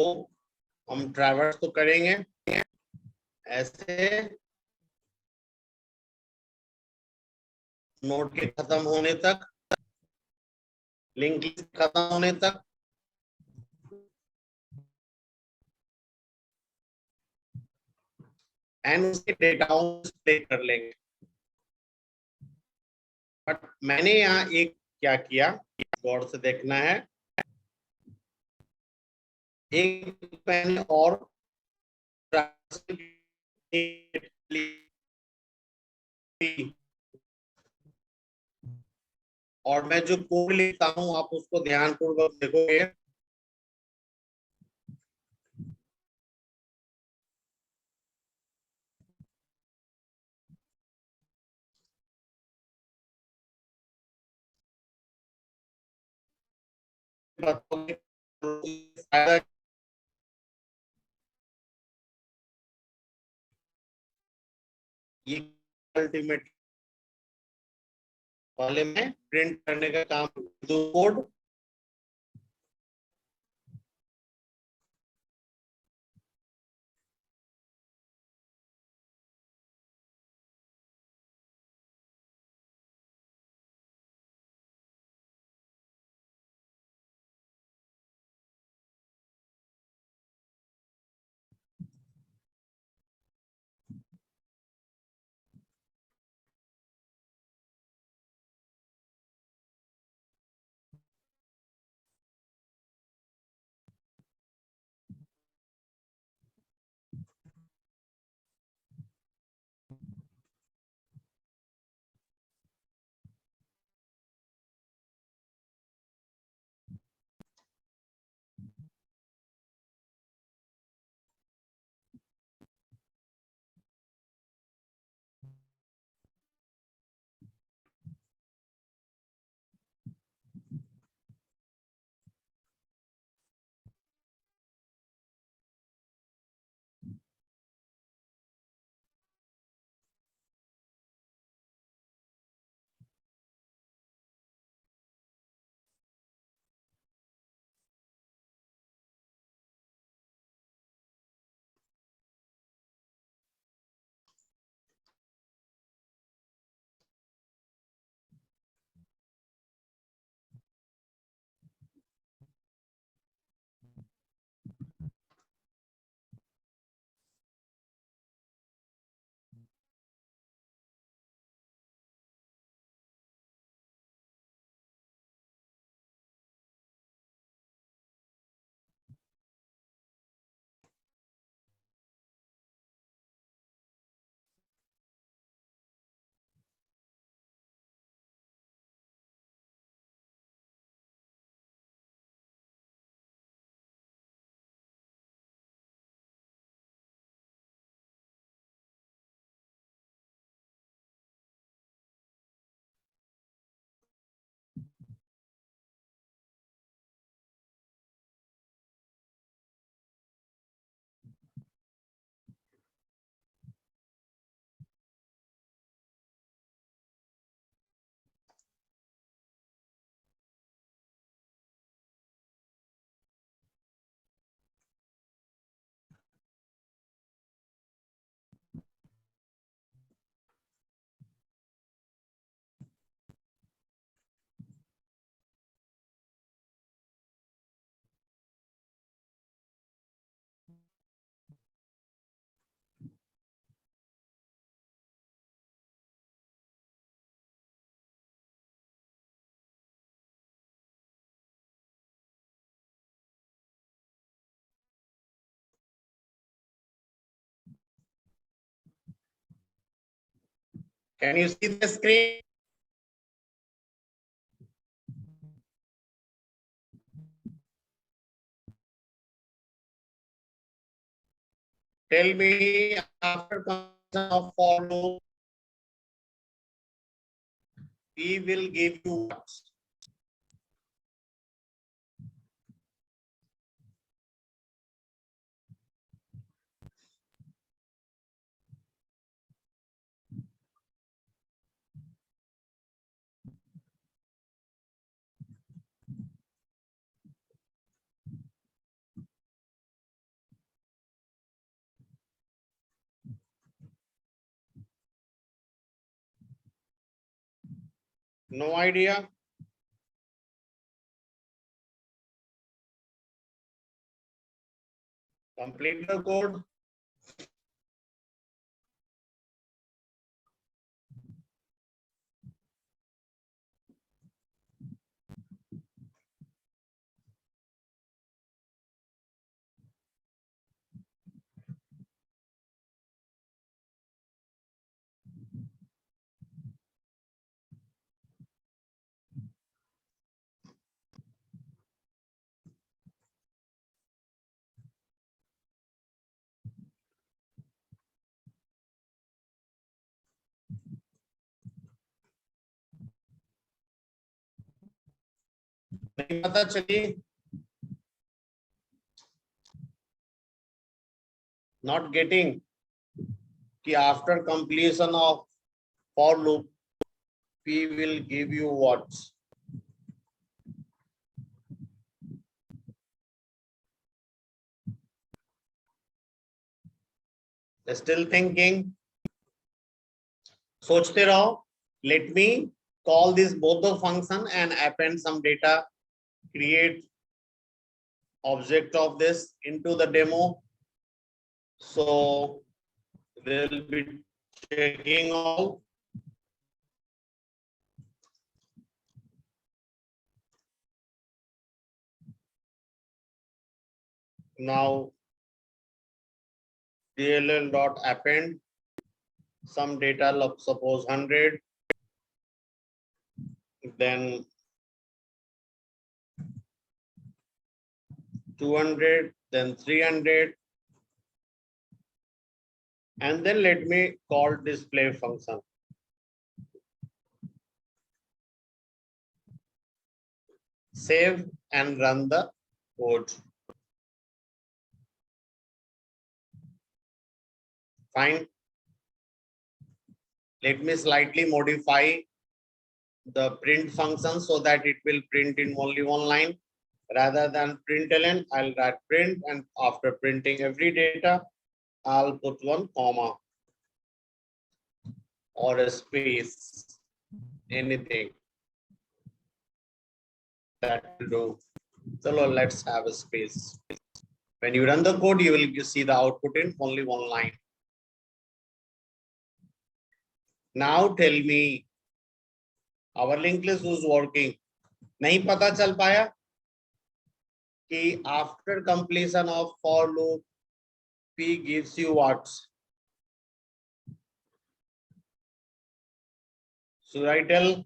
हम ट्रैवर्स तो करेंगे ऐसे, नोड के खत्म होने तक, लिंक खत्म होने तक, एंड उसके डेटा डिस्प्ले कर लेंगे। बट मैंने यहाँ एक क्या किया, गौर से देखना है, एक मैंने और और मैं जो कोड लिखता हूं आप उसको ध्यानपूर्वक देखोगे। फायदा, ये अल्टीमेट पहले मैं प्रिंट करने का काम दो code, Can you see the screen? Tell me, after completion of for loop, P will give you what? No idea? Complete the code. नहीं पता चली? Not getting कि after completion of for loop, P will give you what? Still thinking? सोचते रहो. Let me call this both the function and append some data. Create object of this into the demo. So we'll be checking all. Now DLL dot append some data, suppose 100, then 200, then 300, and then let me call display function. Save and run the code. Fine. Let me slightly modify the print function so that it will print in only one line. Rather than println, I'll write print, and after printing every data, I'll put one comma or a space, anything that will do. So let's have a space. When you run the code, you will see the output in only one line. Now tell me, our linked list was working. नहीं पता चल पाया कि after completion of for loop, P gives you what? Should I tell?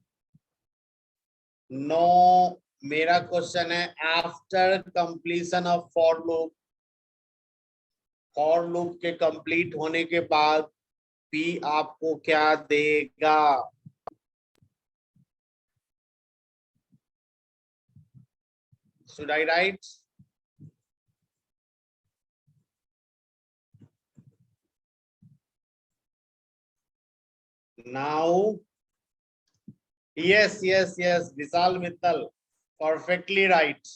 No, मेरा question है after completion of for loop के complete होने के बाद P आपको क्या देगा? Should I write? Now, yes, Vishal Mittal, perfectly right.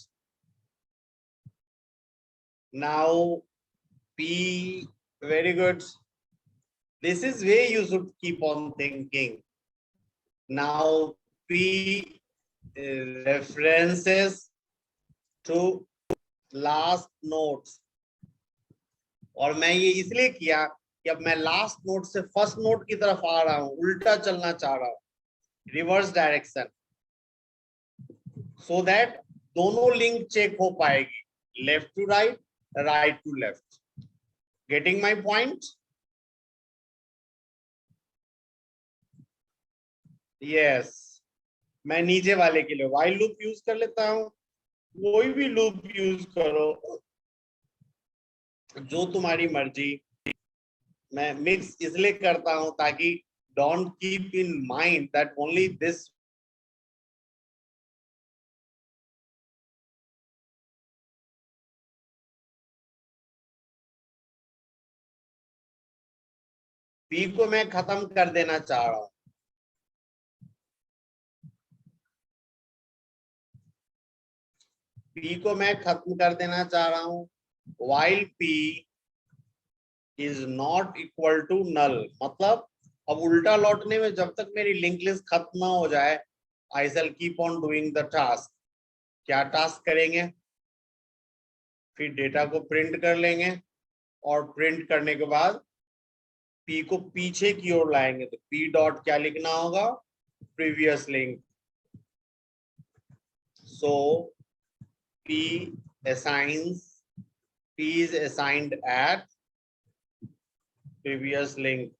Now, P, very good. This is where you should keep on thinking. Now, P references to last notes. और मैं ये इसलिए किया कि अब मैं लास्ट नोट से फर्स्ट नोट की तरफ आ रहा हूं, उल्टा चलना चाह रहा हूं, रिवर्स डायरेक्शन, सो दैट दोनों लिंक चेक हो पाएगी, left to right, right to left. Getting my point? Yes, मैं नीचे वाले के लिए व्हाइल लूप यूज कर लेता हूँ। कोई भी लूप यूज करो, जो तुम्हारी मर्जी। मैं मिक्स इसलिए करता हूं ताकि don't keep in mind that only this P को मैं खत्म कर देना चाह रहा हूं। पी को मैं खत्म कर देना चाह रहा हूं। while p is not equal to null, मतलब अब उल्टा लौटने में जब तक मेरी लिंक लिस्ट खत्म ना हो जाए, I shall keep on doing the task. क्या टास्क करेंगे? फिर डेटा को प्रिंट कर लेंगे और प्रिंट करने के बाद पी को पीछे की ओर लाएंगे। तो पी डॉट क्या लिखना होगा? Previous link. So p assigns p is assigned at previous link.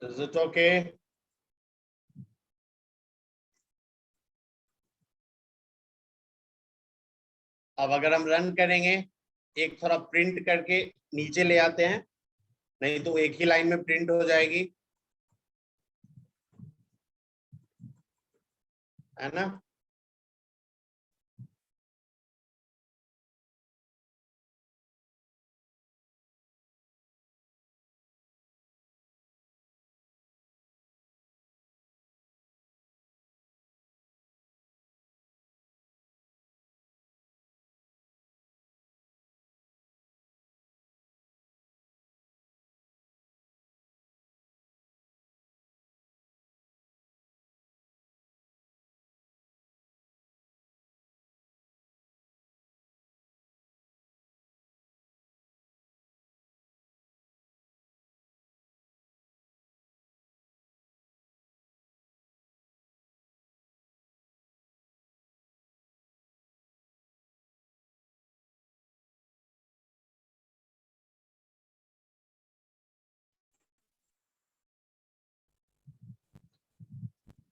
Is it okay? अब अगर हम रन करेंगे, एक थोड़ा प्रिंट करके नीचे ले आते हैं, नहीं तो एक ही लाइन में प्रिंट हो जाएगी, है ना?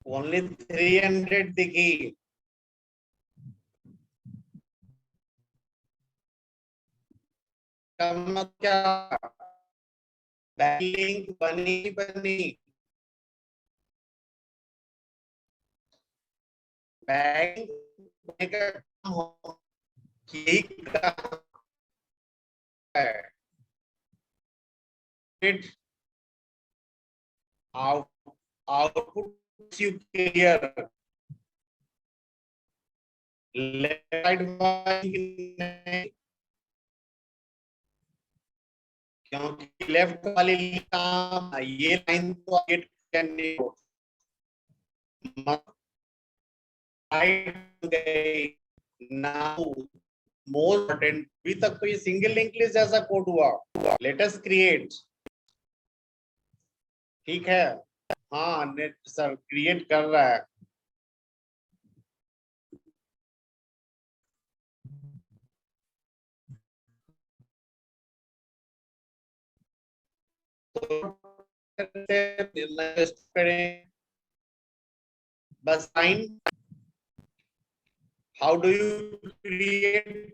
Only 300 दिखी। मतलब क्या? बैकलिंक बनी बनी, बैक का काम हो, यही काम है। It output you clear left side वाली, क्योंकि लेफ्ट वाली काम ये लाइन को गेट करने को नाउ मोर इम्पोर्टेंट। अभी तक तो ये सिंगल लिंक लिस्ट जैसा कोड हुआ। Let us create. ठीक है, हाँ नेट सर क्रिएट कर रहा है। तो करें बस sign. How do you create?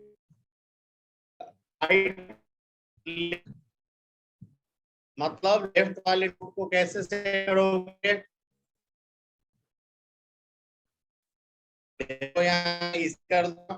मतलब लेफ्ट वाले नोड को कैसे सेट करोगे? देखो यहाँ इस कर दो,